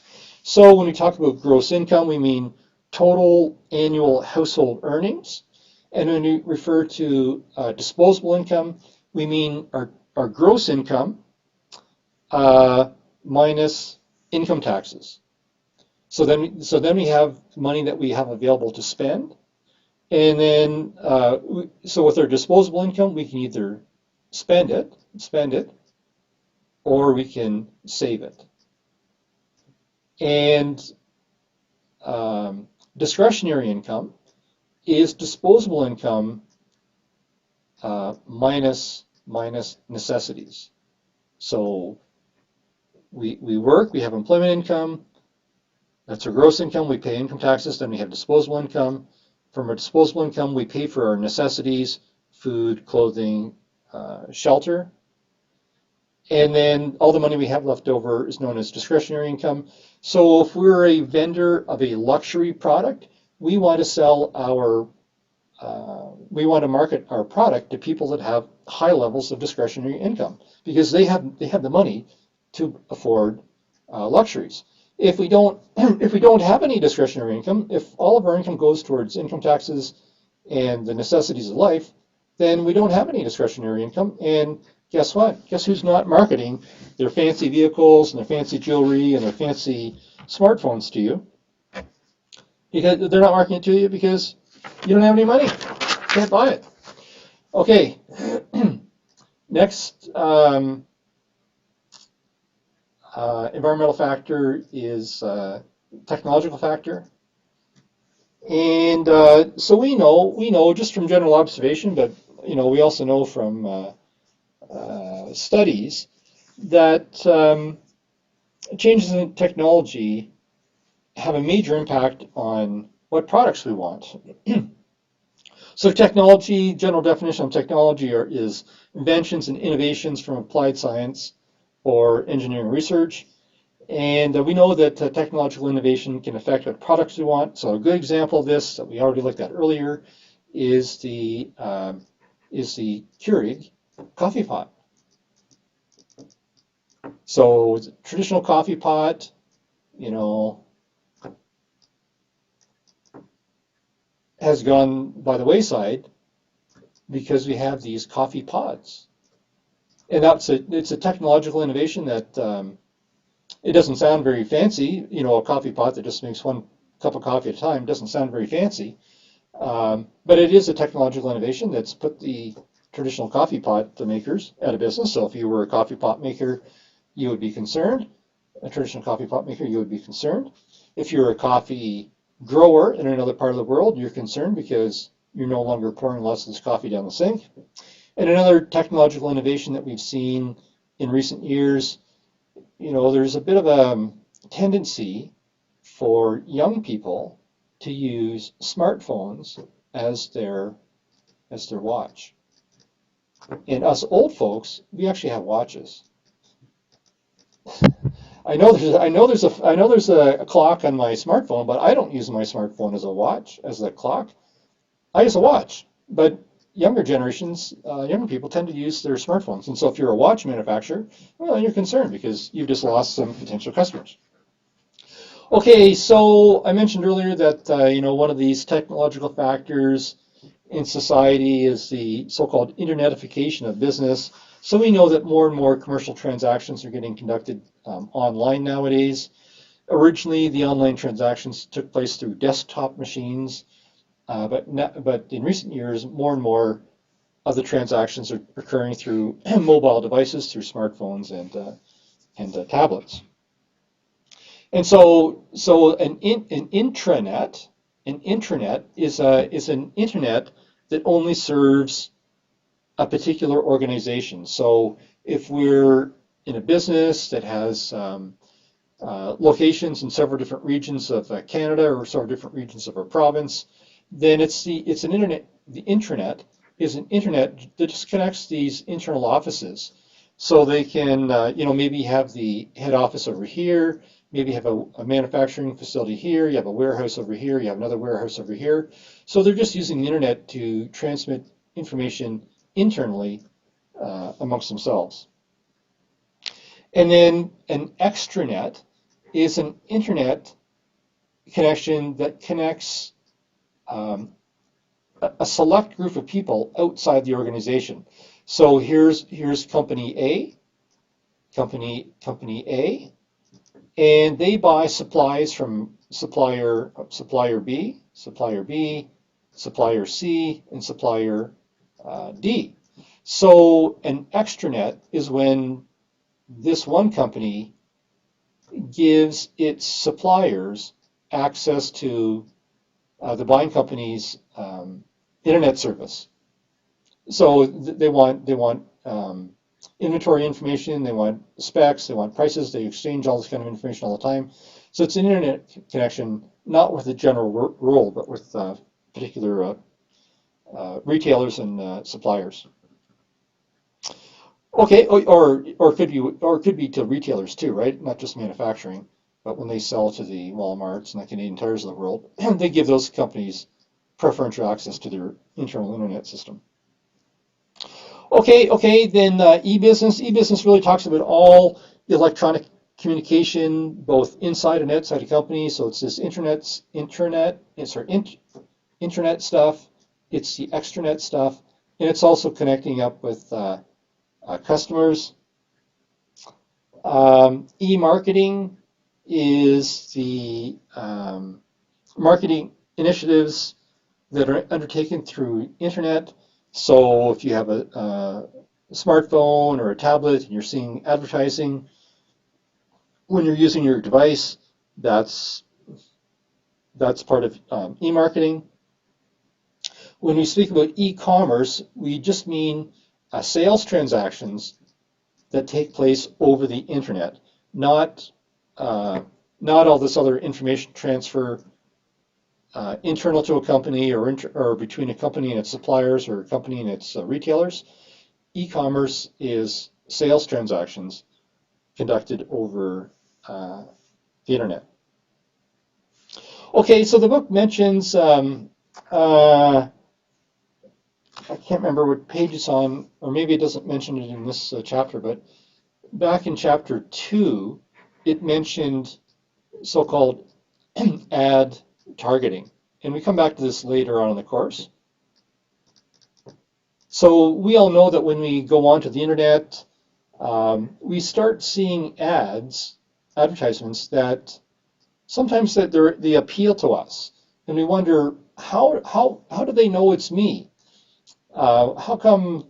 So when we talk about gross income, we mean total annual household earnings. And when we refer to disposable income, we mean our gross income minus income taxes. So then we have money that we have available to spend. And then, so with our disposable income, we can either spend it, or we can save it. And discretionary income is disposable income minus necessities. So we work, we have employment income, that's our gross income, we pay income taxes, then we have disposable income. From our disposable income, we pay for our necessities, food, clothing, shelter. And then all the money we have left over is known as discretionary income. So if we're a vendor of a luxury product, we want to sell we want to market our product to people that have high levels of discretionary income because they have the money to afford luxuries. If we don't have any discretionary income, if all of our income goes towards income taxes and the necessities of life, then we don't have any discretionary income. And guess what? Guess who's not marketing their fancy vehicles and their fancy jewelry and their fancy smartphones to you? Because they're not marketing it to you because you don't have any money. You can't buy it. Okay. Next environmental factor is technological factor. And so we know just from general observation, but we also know from studies that changes in technology have a major impact on what products we want. So technology, general definition of technology is inventions and innovations from applied science or engineering research. And we know that technological innovation can affect what products we want. So a good example of this that we already looked at earlier is the Keurig coffee pot. So traditional coffee pot, has gone by the wayside because we have these coffee pods. And it's a technological innovation that it doesn't sound very fancy. A coffee pot that just makes one cup of coffee at a time doesn't sound very fancy. But it is a technological innovation that's put the traditional coffee pot makers out of business. So if you were a coffee pot maker, you would be concerned. A traditional coffee pot maker, you would be concerned. If you're a coffee grower in another part of the world, you're concerned because you're no longer pouring lots of this coffee down the sink. And another technological innovation that we've seen in recent years, there's a bit of a tendency for young people to use smartphones as their watch. And us old folks, we actually have watches. I know there's a clock on my smartphone, but I don't use my smartphone as a watch, as a clock. I use a watch. But younger generations, younger people tend to use their smartphones. And so if you're a watch manufacturer, well, you're concerned because you've just lost some potential customers. Okay, so I mentioned earlier that one of these technological factors in society is the so-called internetification of business. So we know that more and more commercial transactions are getting conducted online nowadays. Originally, the online transactions took place through desktop machines, but in recent years, more and more of the transactions are occurring through mobile devices, through smartphones and tablets. And so an intranet is an internet that only serves a particular organization. So if we're in a business that has locations in several different regions of Canada or several different regions of our province, then it's an internet. The intranet is an internet that just connects these internal offices, so they can maybe have the head office over here, maybe have a manufacturing facility here, you have a warehouse over here, you have another warehouse over here. So they're just using the internet to transmit information internally amongst themselves. And then an extranet is an internet connection that connects a select group of people outside the organization. So here's company A, and they buy supplies from supplier B, supplier C, and supplier D. So an extranet is when this one company gives its suppliers access to the buying company's internet service. So they want inventory information, they want specs, they want prices, they exchange all this kind of information all the time. So it's an internet connection, not with a general rule, but with particular retailers and suppliers. Okay, or could be to retailers too, right? Not just manufacturing, but when they sell to the Walmarts and the Canadian Tires of the world, they give those companies preferential access to their internal internet system. Okay, then e-business. E-business really talks about all electronic communication, both inside and outside a company. So it's this internet stuff. It's the extranet stuff, and it's also connecting up with customers. E-marketing is the marketing initiatives that are undertaken through internet. So if you have a smartphone or a tablet and you're seeing advertising when you're using your device, that's part of e-marketing. When we speak about e-commerce, we just mean sales transactions that take place over the internet, not all this other information transfer internal to a company or between a company and its suppliers or a company and its retailers. E-commerce is sales transactions conducted over the internet. Okay, so the book mentions, I can't remember what page it's on, or maybe it doesn't mention it in this chapter, but back in chapter 2, it mentioned so-called ad targeting. And we come back to this later on in the course. So we all know that when we go onto the internet, we start seeing advertisements that sometimes they appeal to us. And we wonder, how do they know it's me? How come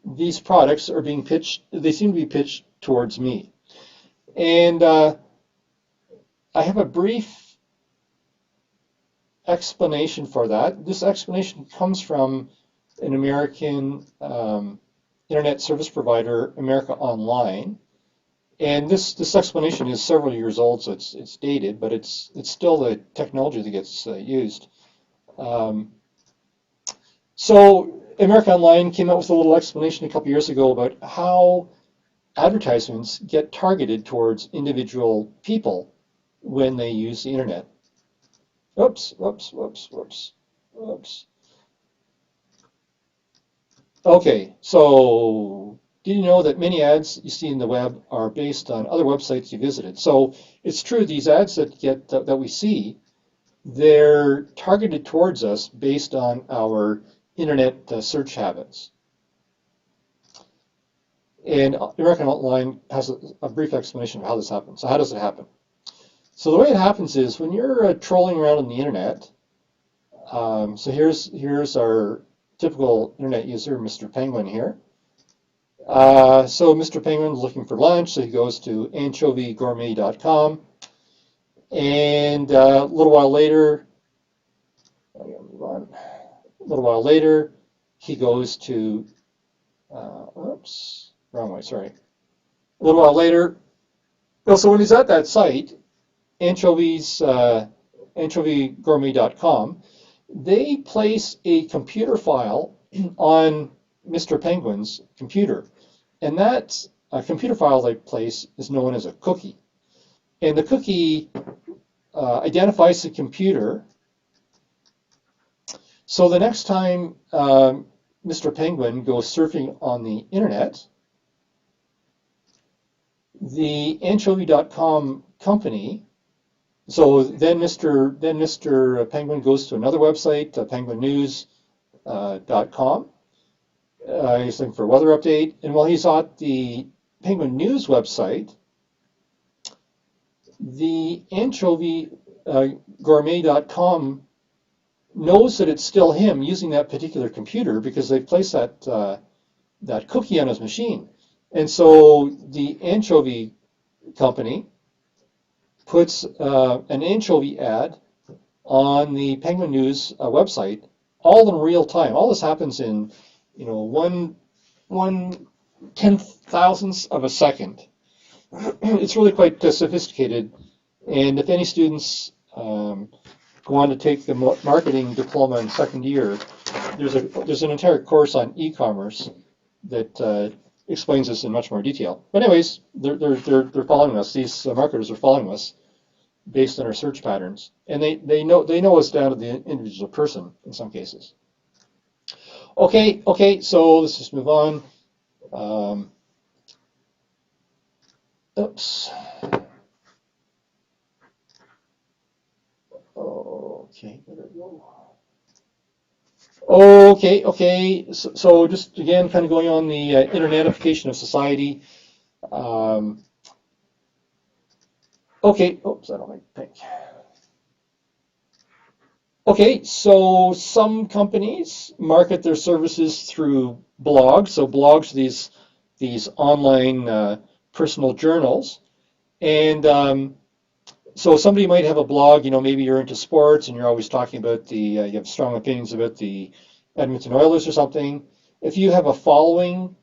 these products are being pitched, they seem to be pitched towards me? And I have a brief explanation for that. This explanation comes from an American internet service provider, America Online. And this explanation is several years old, so it's dated, but it's still the technology that gets used. So America Online came out with a little explanation a couple years ago about how advertisements get targeted towards individual people when they use the internet. Oops. Okay, so did you know that many ads you see in the web are based on other websites you visited? So it's true, these ads that we see, they're targeted towards us based on our internet search habits. And American Outline has a brief explanation of how this happens. So how does it happen? So the way it happens is when you're trolling around on the internet. So here's our typical internet user, Mr. Penguin here. So Mr. Penguin's looking for lunch, so he goes to anchovygourmet.com, and a little while later, he goes to, oops, wrong way, sorry. A little while later, so when he's at that site, anchovygourmet.com, they place a computer file on Mr. Penguin's computer. And that computer file they place is known as a cookie. And the cookie identifies the computer. So the next time Mr. Penguin goes surfing on the internet, the anchovy.com company, so then Mr. Penguin goes to another website, penguinnews.com. He's looking for a weather update, and while he's at the Penguin News website, the anchovygourmet.com knows that it's still him using that particular computer because they've placed that cookie on his machine. And so the anchovy company puts an anchovy ad on the Penguin News website, all in real time. All this happens in, one 10,000th of a second. It's really quite sophisticated. And if any students go on to take the marketing diploma in second year, there's an entire course on e-commerce that explains this in much more detail. But anyways, they're following us. These marketers are following us based on our search patterns, and they know us down to the individual person in some cases. Okay, so let's just move on. Oops. Okay, there we go. Okay. So just again, kind of going on the internetification of society. Okay, oops, I don't like pink. Okay, so some companies market their services through blogs. So blogs are these online personal journals, and so somebody might have a blog. Maybe you're into sports and you're always talking about you have strong opinions about the Edmonton Oilers or something. If you have a following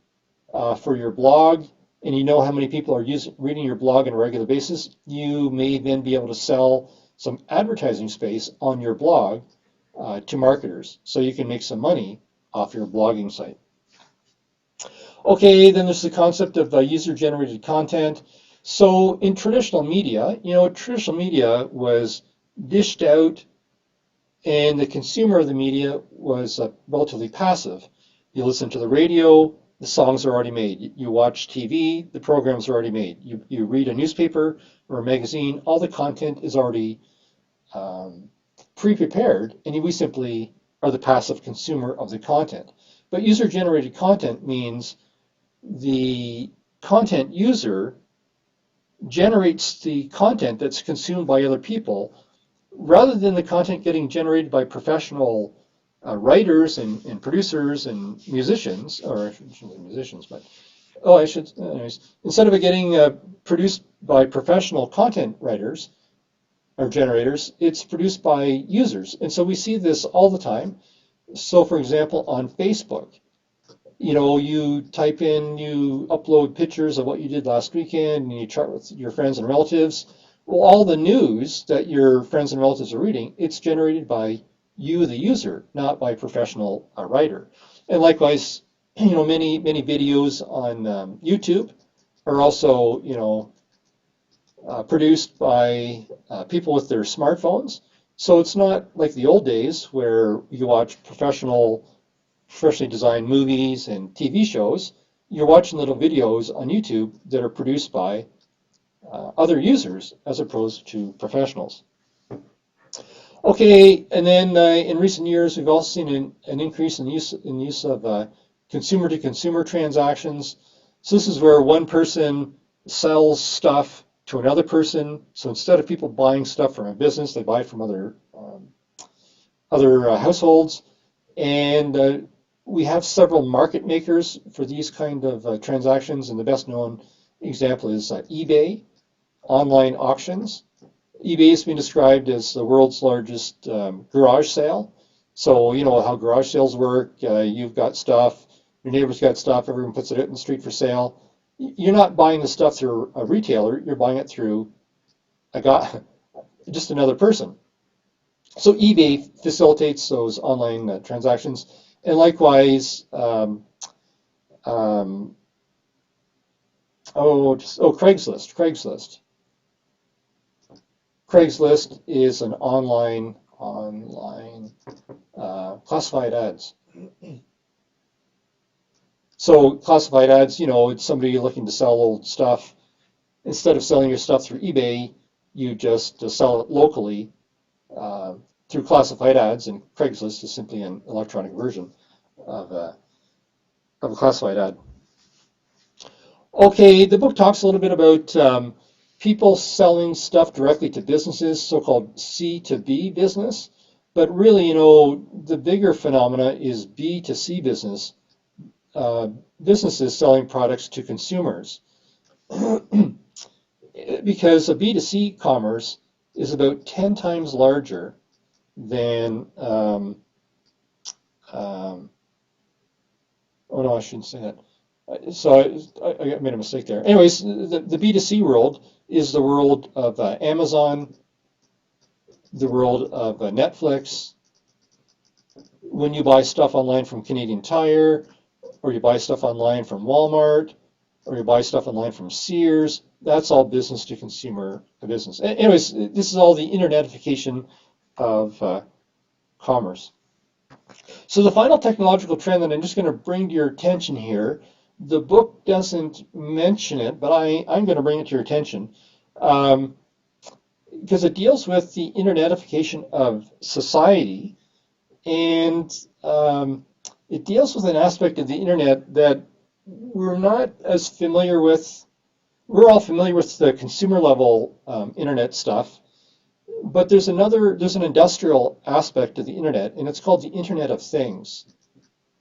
for your blog, and you know how many people are reading your blog on a regular basis, you may then be able to sell some advertising space on your blog to marketers, so you can make some money off your blogging site. Okay, then there's the concept of user-generated content. So in traditional media, traditional media was dished out, and the consumer of the media was relatively passive. You listen to the radio, the songs are already made. You watch TV, the programs are already made. You read a newspaper or a magazine, all the content is already pre-prepared, and we simply are the passive consumer of the content. But user-generated content means the content user generates the content that's consumed by other people, rather than the content getting generated by professional writers and producers and musicians, or I shouldn't say musicians, but anyways, instead of it getting produced by professional content writers or generators, it's produced by users. And so we see this all the time. So for example, on Facebook, you type in, you upload pictures of what you did last weekend, and you chat with your friends and relatives. Well, all the news that your friends and relatives are reading, it's generated by you, the user, not by a professional writer. And likewise, many videos on YouTube are also, produced by people with their smartphones. So it's not like the old days where you watch professional professionally designed movies and TV shows, you're watching little videos on YouTube that are produced by other users as opposed to professionals. Okay, and then in recent years, we've also seen an increase in use of consumer-to-consumer transactions. So this is where one person sells stuff to another person. So instead of people buying stuff from a business, they buy from other households. And we have several market makers for these kind of transactions, and the best known example is eBay, online auctions. eBay has been described as the world's largest garage sale. So you know how garage sales work. You've got stuff, your neighbor's got stuff, everyone puts it out in the street for sale. You're not buying the stuff through a retailer, you're buying it through just another person. So eBay facilitates those online transactions. And likewise, Craigslist. Craigslist is an online classified ads. So classified ads, you know, it's somebody looking to sell old stuff. Instead of selling your stuff through eBay, you just sell it locally through classified ads, and Craigslist is simply an electronic version of a classified ad. Okay, the book talks a little bit about people selling stuff directly to businesses, so-called C to B business. But really, you know, the bigger phenomena is B to C business, businesses selling products to consumers. Because a B to C commerce is about 10 times larger than, oh no, I shouldn't say that. So I made a mistake there. Anyways, the B2C world is the world of Amazon, the world of Netflix. When you buy stuff online from Canadian Tire, or you buy stuff online from Walmart, or you buy stuff online from Sears, that's all business to consumer business. Anyways, this is all the internetification of commerce. So the final technological trend that I'm just going to bring to your attention here, the book doesn't mention it, but I'm going to bring it to your attention because it deals with the internetification of society, and it deals with an aspect of the internet that we're not as familiar with. We're all familiar with the consumer level internet stuff, but there's an industrial aspect of the internet, and it's called the Internet of Things.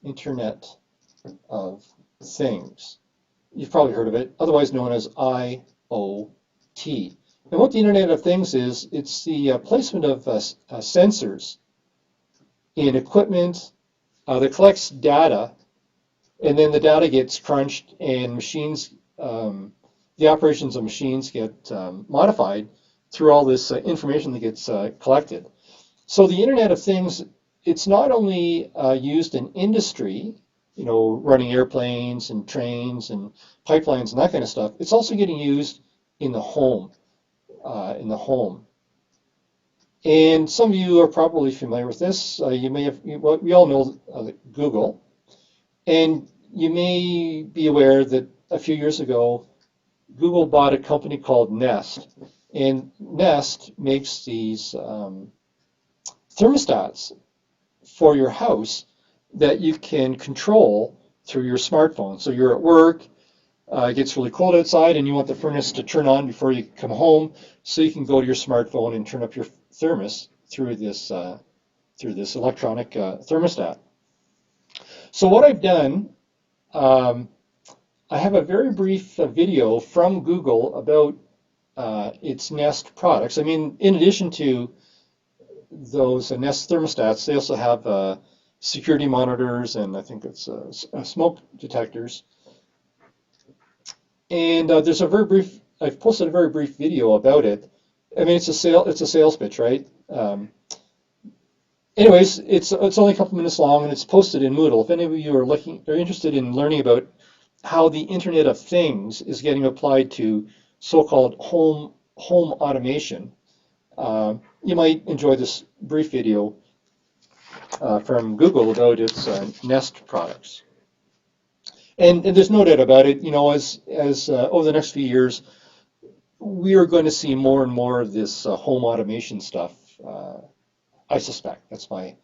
Internet of Things. You've probably heard of it, otherwise known as IoT. And what the Internet of Things is, it's the placement of sensors in equipment that collects data, and then the data gets crunched, and machines, the operations of machines get modified through all this information that gets collected. So the Internet of Things, it's not only used in industry, you know, running airplanes and trains and pipelines and that kind of stuff. It's also getting used in the home. And some of you are probably familiar with this. You may have, we all know Google, and you may be aware that a few years ago, Google bought a company called Nest, and Nest makes these thermostats for your house that you can control through your smartphone. So you're at work, it gets really cold outside, and you want the furnace to turn on before you come home, so you can go to your smartphone and turn up your thermos through this electronic thermostat. So what I've done, I have a very brief video from Google about its Nest products. I mean, in addition to those Nest thermostats, they also have security monitors, and I think it's smoke detectors. And there's a very brief, I've posted a very brief video about it. I mean, it's a sales pitch, right? Anyways, it's only a couple minutes long, and it's posted in Moodle. If any of you are interested in learning about how the Internet of Things is getting applied to so-called home automation, you might enjoy this brief video. from Google about its Nest products. And there's no doubt about it, as over the next few years, we are going to see more and more of this home automation stuff. I suspect that's my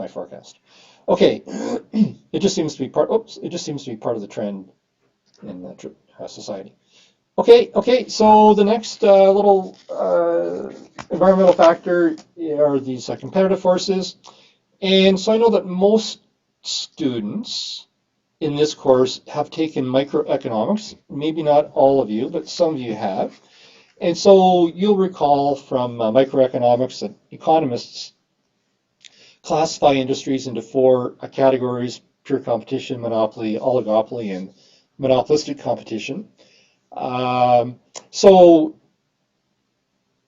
forecast. Okay, it just seems to be part. Oops, it just seems to be part of the trend in society. Okay. So the next little environmental factor are these competitive forces, and so I know that most students in this course have taken microeconomics. Maybe not all of you, but some of you have. And so you'll recall from microeconomics that economists classify industries into four categories: pure competition, monopoly, oligopoly, and monopolistic competition. So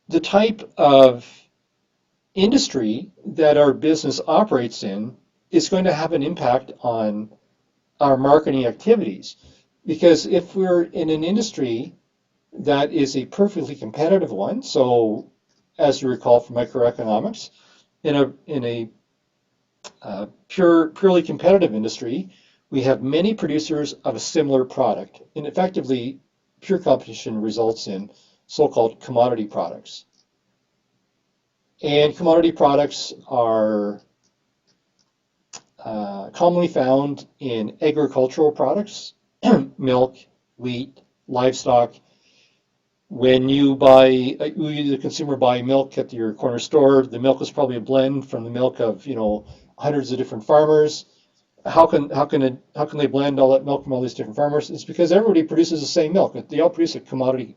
the type of industry that our business operates in is going to have an impact on our marketing activities. Because if we're in an industry that is a perfectly competitive one, so as you recall from microeconomics, in a purely competitive industry, we have many producers of a similar product, and effectively, pure competition results in so-called commodity products. And commodity products are commonly found in agricultural products, milk, wheat, livestock. When you the consumer buy milk at your corner store, the milk is probably a blend from the milk of hundreds of different farmers. How can they blend all that milk from all these different farmers? It's because everybody produces the same milk. They all produce a commodity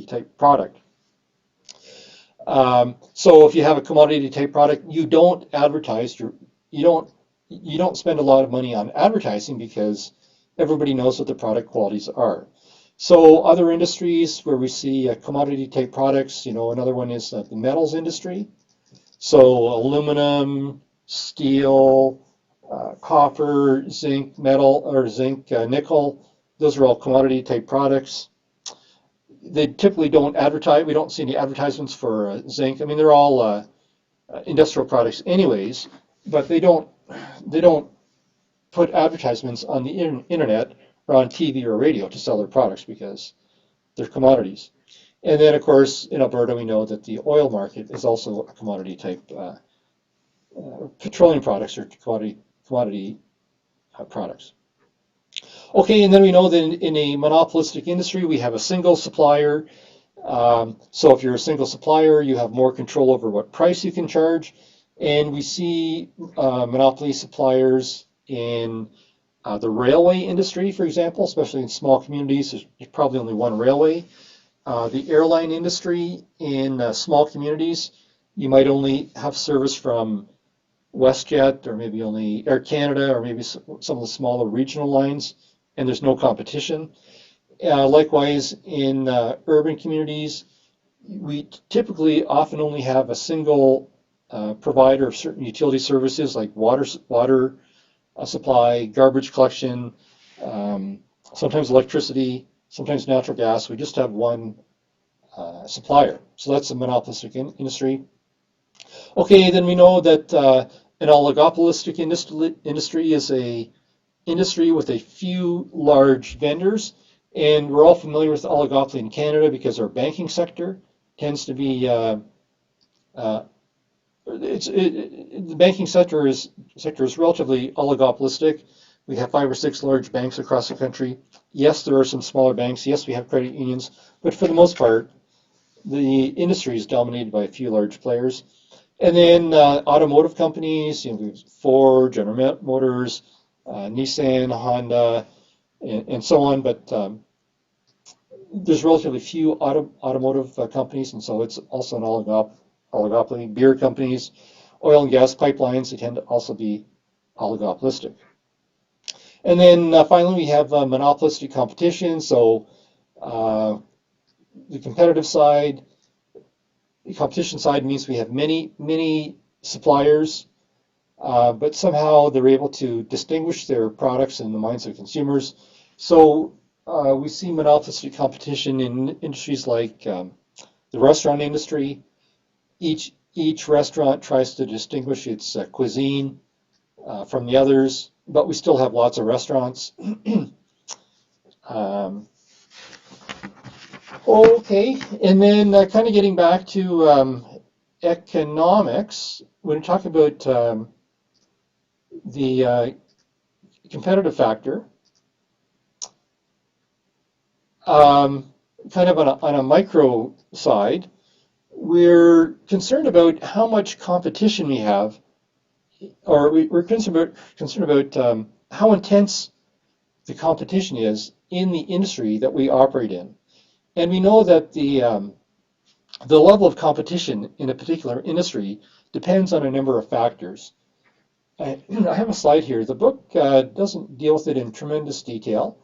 type product. So if you have a commodity type product, you don't advertise you don't spend a lot of money on advertising because everybody knows what the product qualities are. So other industries where we see commodity type products, another one is the metals industry. So aluminum, steel, copper, zinc, nickel, those are all commodity type products. They typically don't advertise. We don't see any advertisements for zinc. I mean, they're all industrial products anyways, but they don't put advertisements on the internet or on TV or radio to sell their products because they're commodities. And then, of course, in Alberta, we know that the oil market is also a commodity type. Petroleum products are commodity products. Okay, and then we know that in a monopolistic industry, we have a single supplier. So if you're a single supplier, you have more control over what price you can charge. And we see monopoly suppliers in the railway industry, for example, especially in small communities. There's probably only one railway. The airline industry in small communities, you might only have service from WestJet or maybe only Air Canada or maybe some of the smaller regional lines, and there's no competition. Likewise, in urban communities, we typically often only have a single provider of certain utility services like water supply, garbage collection, sometimes electricity, sometimes natural gas. We just have one supplier. So that's a monopolistic industry. Okay, then we know that an oligopolistic industry is a industry with a few large vendors, and we're all familiar with oligopoly in Canada because our banking sector tends to be the banking sector is relatively oligopolistic. We have 5 or 6 large banks across the country. Yes, there are some smaller banks. Yes, we have credit unions, but for the most part, the industry is dominated by a few large players. And then automotive companies, Ford, General Motors, Nissan, Honda, and so on. But there's relatively few automotive companies, and so it's also an oligopoly. Beer companies, oil and gas pipelines, they tend to also be oligopolistic. And then finally, we have monopolistic competition. So the competitive side, the competition side means we have many suppliers, but somehow they're able to distinguish their products in the minds of consumers. So we see monopolistic competition in industries like the restaurant industry. Each Each restaurant tries to distinguish its cuisine from the others, but we still have lots of restaurants. Okay, and then kind of getting back to economics, when we talk about the competitive factor, kind of on a micro side, we're concerned about how much competition we have, or we're concerned about how intense the competition is in the industry that we operate in. And we know that the level of competition in a particular industry depends on a number of factors. I have a slide here. The book doesn't deal with it in tremendous detail,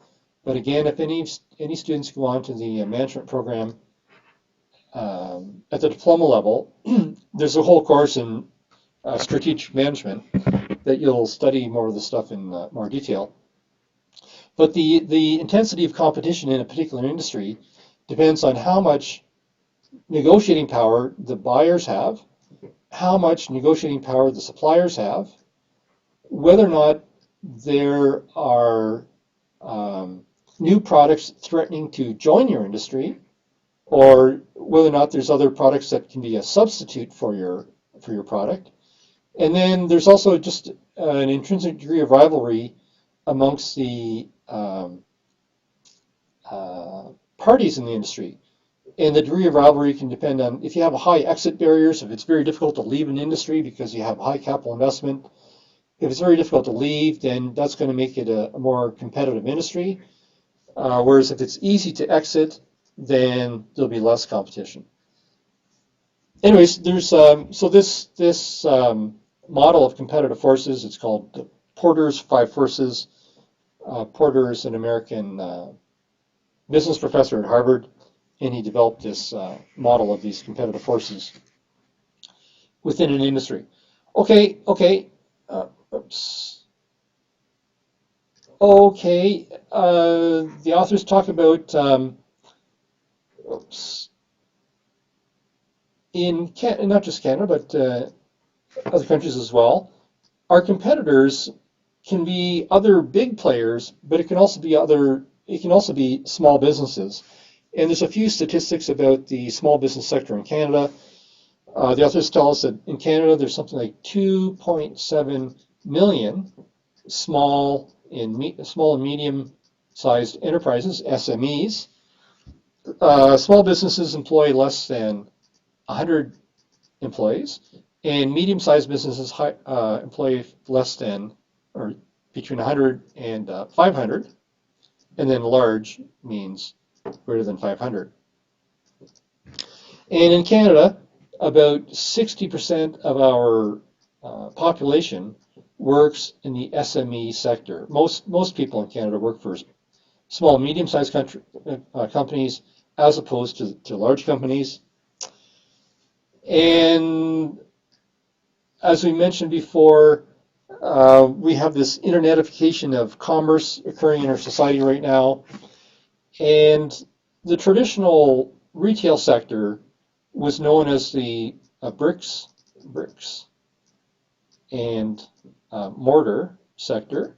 but again, if any students go on to the management program at the diploma level, there's a whole course in strategic management that you'll study more of the stuff in more detail. But the intensity of competition in a particular industry depends on how much negotiating power the buyers have, how much negotiating power the suppliers have, whether or not there are new products threatening to join your industry, or whether or not there's other products that can be a substitute for your product. And then there's also just an intrinsic degree of rivalry amongst the parties in the industry. And the degree of rivalry can depend on if you have high exit barriers, if it's very difficult to leave an industry because you have high capital investment. If it's very difficult to leave, then that's going to make it a more competitive industry. Whereas if it's easy to exit, then there'll be less competition. Anyways, there's so this model of competitive forces. It's called Porter's Five Forces. Porter is an American business professor at Harvard, and he developed this model of these competitive forces within an industry. Okay. Oops. Okay. The authors talk about in not just Canada, but other countries as well. Our competitors can be other big players, but it can also be small businesses. And there's a few statistics about the small business sector in Canada. The authors tell us that in Canada there's something like 2.7 million small and medium-sized enterprises, SMEs. Small businesses employ less than 100 employees, and medium-sized businesses employ less than or between 100 and 500, and then large means greater than 500. And in Canada, about 60% of our population works in the SME sector. Most people in Canada work for small, medium-sized companies as opposed to large companies. And as we mentioned before, we have this internetification of commerce occurring in our society right now. And the traditional retail sector was known as the bricks and mortar sector,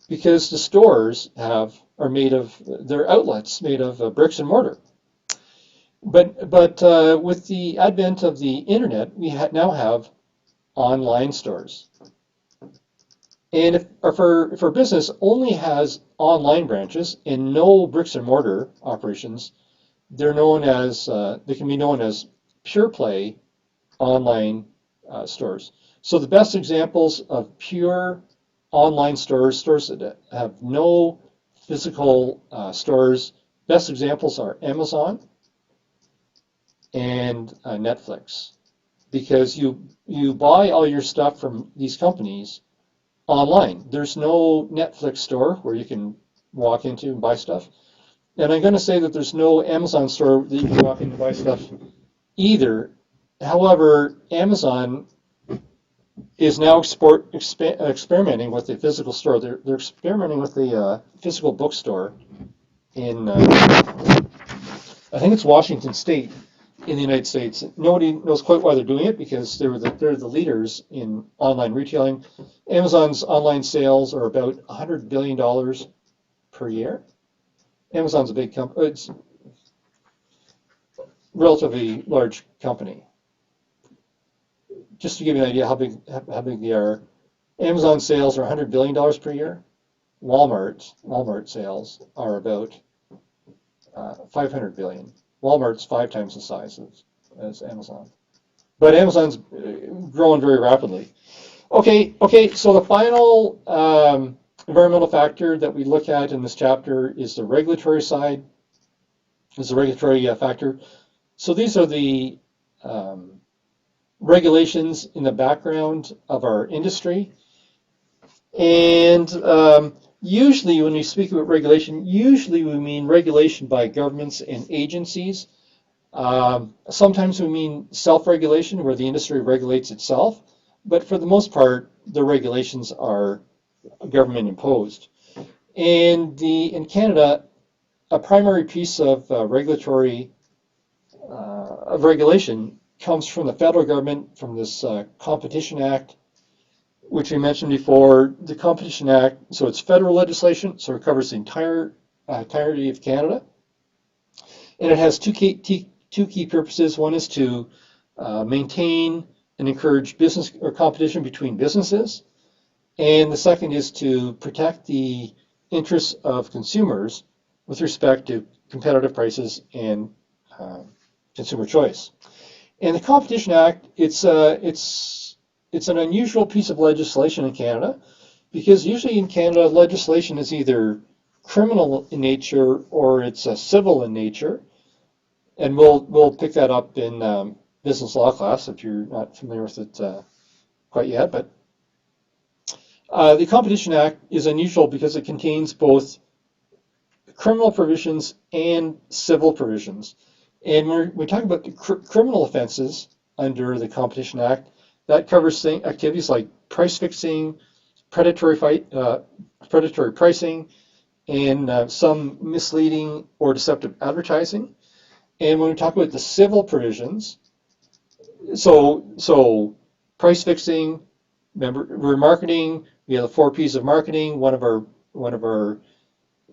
because the stores are made of their outlets made of bricks and mortar. But with the advent of the internet, we now have online stores. And if a business only has online branches and no bricks and mortar operations, they can be known as pure play online stores. So the best examples of pure online stores that have no physical stores, best examples are Amazon and Netflix, because you buy all your stuff from these companies online. There's no Netflix store where you can walk into and buy stuff. And I'm going to say that there's no Amazon store that you can walk in and buy stuff either. However, Amazon is now experimenting with a physical store. They're experimenting with a physical bookstore in, I think it's Washington State. in the United States. Nobody knows quite why they're doing it because they're the leaders in online retailing. Amazon's online sales are about $100 billion per year. Amazon's a big company. It's a relatively large company. Just to give you an idea how big they are, Amazon sales are $100 billion per year. Walmart sales are about 500 billion. Walmart's 5 times the size as Amazon. But Amazon's growing very rapidly. Okay, so the final environmental factor that we look at in this chapter is the regulatory side, is the regulatory factor. So these are the regulations in the background of our industry. And usually when we speak about regulation, usually we mean regulation by governments and agencies. Sometimes we mean self-regulation, where the industry regulates itself. But for the most part, the regulations are government imposed. And in Canada, a primary piece of regulation comes from the federal government, from this Competition Act, which we mentioned before. The Competition Act, so it's federal legislation, so it covers the entirety of Canada. And it has two key purposes. One is to maintain and encourage business or competition between businesses. And the second is to protect the interests of consumers with respect to competitive prices and consumer choice. And the Competition Act, it's an unusual piece of legislation in Canada, because usually in Canada legislation is either criminal in nature or it's civil in nature, and we'll pick that up in business law class if you're not familiar with it quite yet. But the Competition Act is unusual because it contains both criminal provisions and civil provisions. And when we talk about the criminal offenses under the Competition Act, that covers activities like price fixing, predatory pricing, and some misleading or deceptive advertising. And when we talk about the civil provisions, so price fixing, remember, we're marketing. We have the 4 P's of marketing. One of our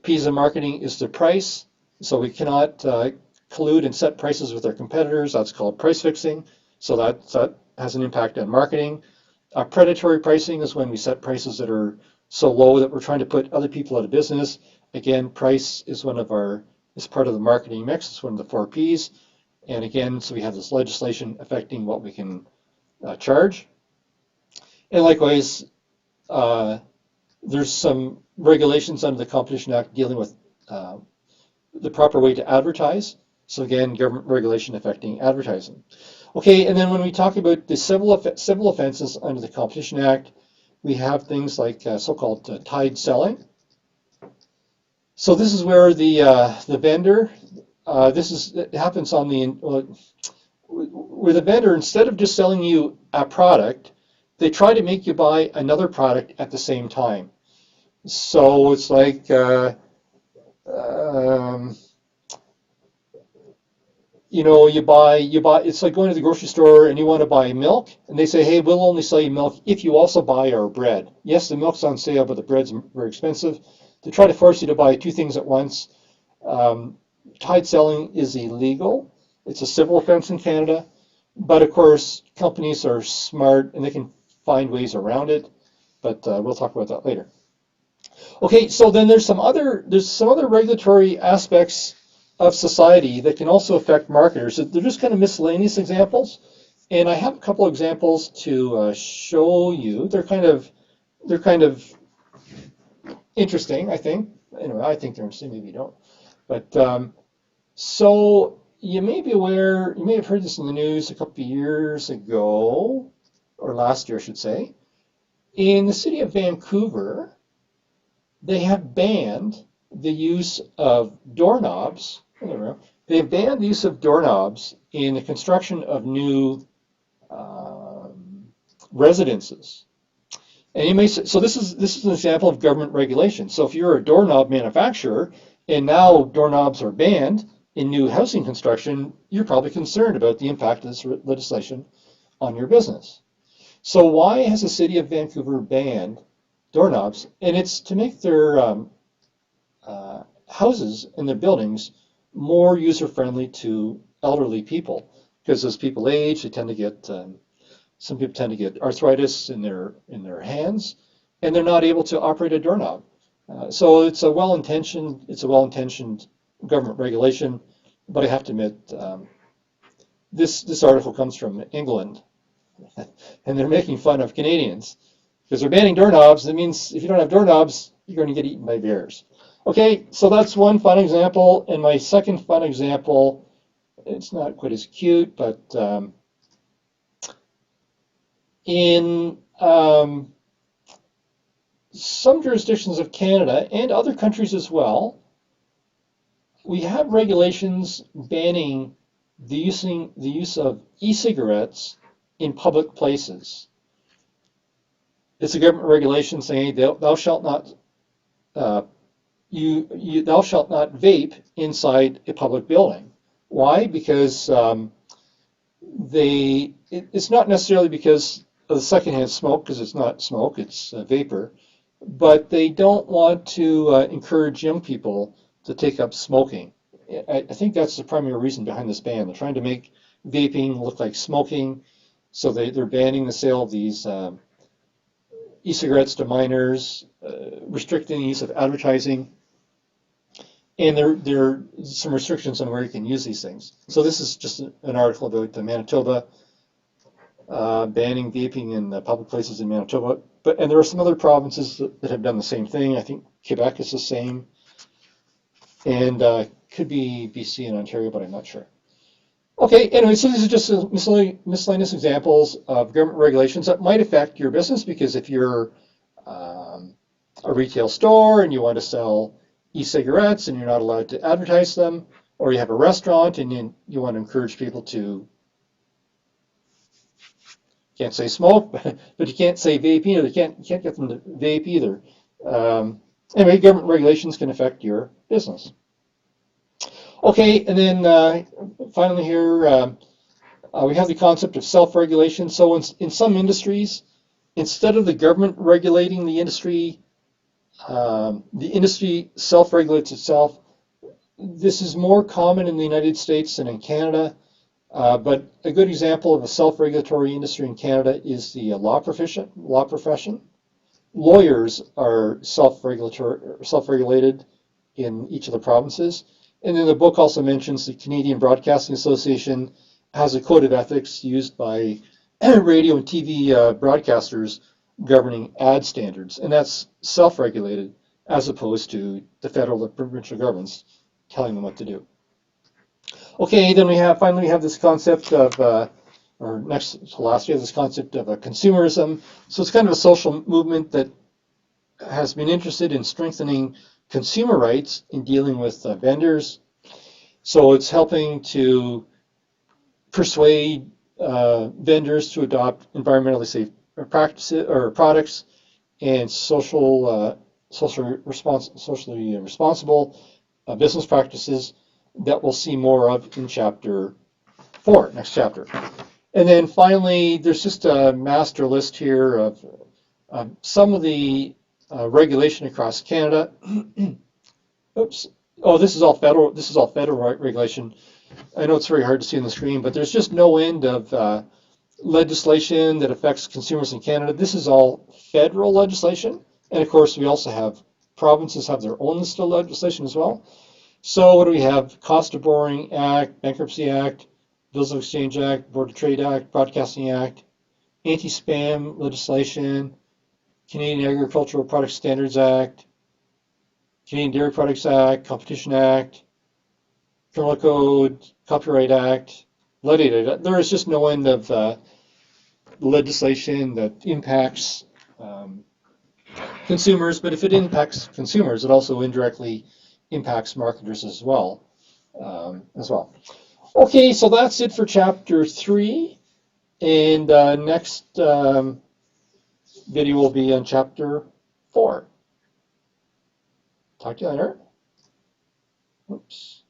P's of marketing is the price. So we cannot collude and set prices with our competitors. That's called price fixing. So that has an impact on marketing. Predatory pricing is when we set prices that are so low that we're trying to put other people out of business. Again, price is part of the marketing mix. It's one of the 4 P's. And again, so we have this legislation affecting what we can charge. And likewise, there's some regulations under the Competition Act dealing with the proper way to advertise. So again, government regulation affecting advertising. Okay, and then when we talk about the civil offenses under the Competition Act, we have things like so-called tied selling. So this is where the vendor, it happens on where the vendor, instead of just selling you a product, they try to make you buy another product at the same time. So it's like you buy. It's like going to the grocery store and you want to buy milk, and they say, "Hey, we'll only sell you milk if you also buy our bread." Yes, the milk's on sale, but the bread's very expensive. They try to force you to buy 2 things at once. Tied selling is illegal. It's a civil offense in Canada, but of course, companies are smart and they can find ways around it. But we'll talk about that later. Okay, so then there's some other regulatory aspects of society that can also affect marketers. They're just kind of miscellaneous examples, and I have a couple examples to show you. They're kind of interesting, I think. Anyway, I think they're interesting. Maybe you don't. But so you may be aware. You may have heard this in the news a couple of years ago, or last year, I should say. In the city of Vancouver, they have banned the use of doorknobs. They have banned the use of doorknobs in the construction of new residences. And you may say, so this is an example of government regulation. So if you're a doorknob manufacturer and now doorknobs are banned, in new housing construction, you're probably concerned about the impact of this legislation on your business. So why has the city of Vancouver banned doorknobs? And it's to make their houses and their buildings more user-friendly to elderly people. Because as people age, they tend to get some people tend to get arthritis in their hands, and they're not able to operate a doorknob. So it's a well-intentioned government regulation, but I have to admit this article comes from England, and they're making fun of Canadians because they're banning doorknobs. That means if you don't have doorknobs, you're going to get eaten by bears. Okay, so that's one fun example, and my second fun example, it's not quite as cute, but in some jurisdictions of Canada and other countries as well, we have regulations banning the use of e-cigarettes in public places. It's a government regulation saying thou shalt not thou shalt not vape inside a public building. Why? Because it's not necessarily because of the secondhand smoke, because it's not smoke, it's vapor, but they don't want to encourage young people to take up smoking. I think that's the primary reason behind this ban. They're trying to make vaping look like smoking, so they're banning the sale of these e-cigarettes to minors, restricting the use of advertising, and there are some restrictions on where you can use these things. So this is just an article about Manitoba banning vaping in public places in Manitoba. And there are some other provinces that have done the same thing. I think Quebec is the same, and could be BC and Ontario, but I'm not sure. Okay, anyway, so these are just miscellaneous examples of government regulations that might affect your business, because if you're a retail store and you want to sell e-cigarettes and you're not allowed to advertise them, or you have a restaurant and you want to encourage people to, can't say smoke, but you can't say vape either. You can't get them to vape either. Anyway, government regulations can affect your business. Okay, and then finally here, we have the concept of self-regulation. So in some industries, instead of the government regulating the industry self-regulates itself. This is more common in the United States than in Canada, but a good example of a self-regulatory industry in Canada is the law profession. Lawyers are self-regulated in each of the provinces. And then the book also mentions the Canadian Broadcasting Association has a code of ethics used by radio and TV broadcasters governing ad standards, and that's self-regulated as opposed to the federal and provincial governments telling them what to do. Okay, then finally we have this concept of, or next to last, we have this concept of consumerism. So it's kind of a social movement that has been interested in strengthening consumer rights in dealing with vendors. So it's helping to persuade vendors to adopt environmentally safe practices or products and socially responsible business practices that we'll see more of in chapter 4, next chapter. And then finally, there's just a master list here of some of the regulation across Canada. Oops. Oh, this is all federal. This is all federal regulation. I know it's very hard to see on the screen, but there's just no end of legislation that affects consumers in Canada. This is all federal legislation, and of course, we also have provinces have their own list of legislation as well. So, what do we have? Cost of Borrowing Act, Bankruptcy Act, Bills of Exchange Act, Board of Trade Act, Broadcasting Act, Anti-Spam legislation, Canadian Agricultural Product Standards Act, Canadian Dairy Products Act, Competition Act, Criminal Code, Copyright Act, Legislative Act. There is just no end of legislation that impacts consumers, but if it impacts consumers, it also indirectly impacts marketers as well. Okay, so that's it for chapter 3, and next video will be on chapter 4. Talk to you later. Oops.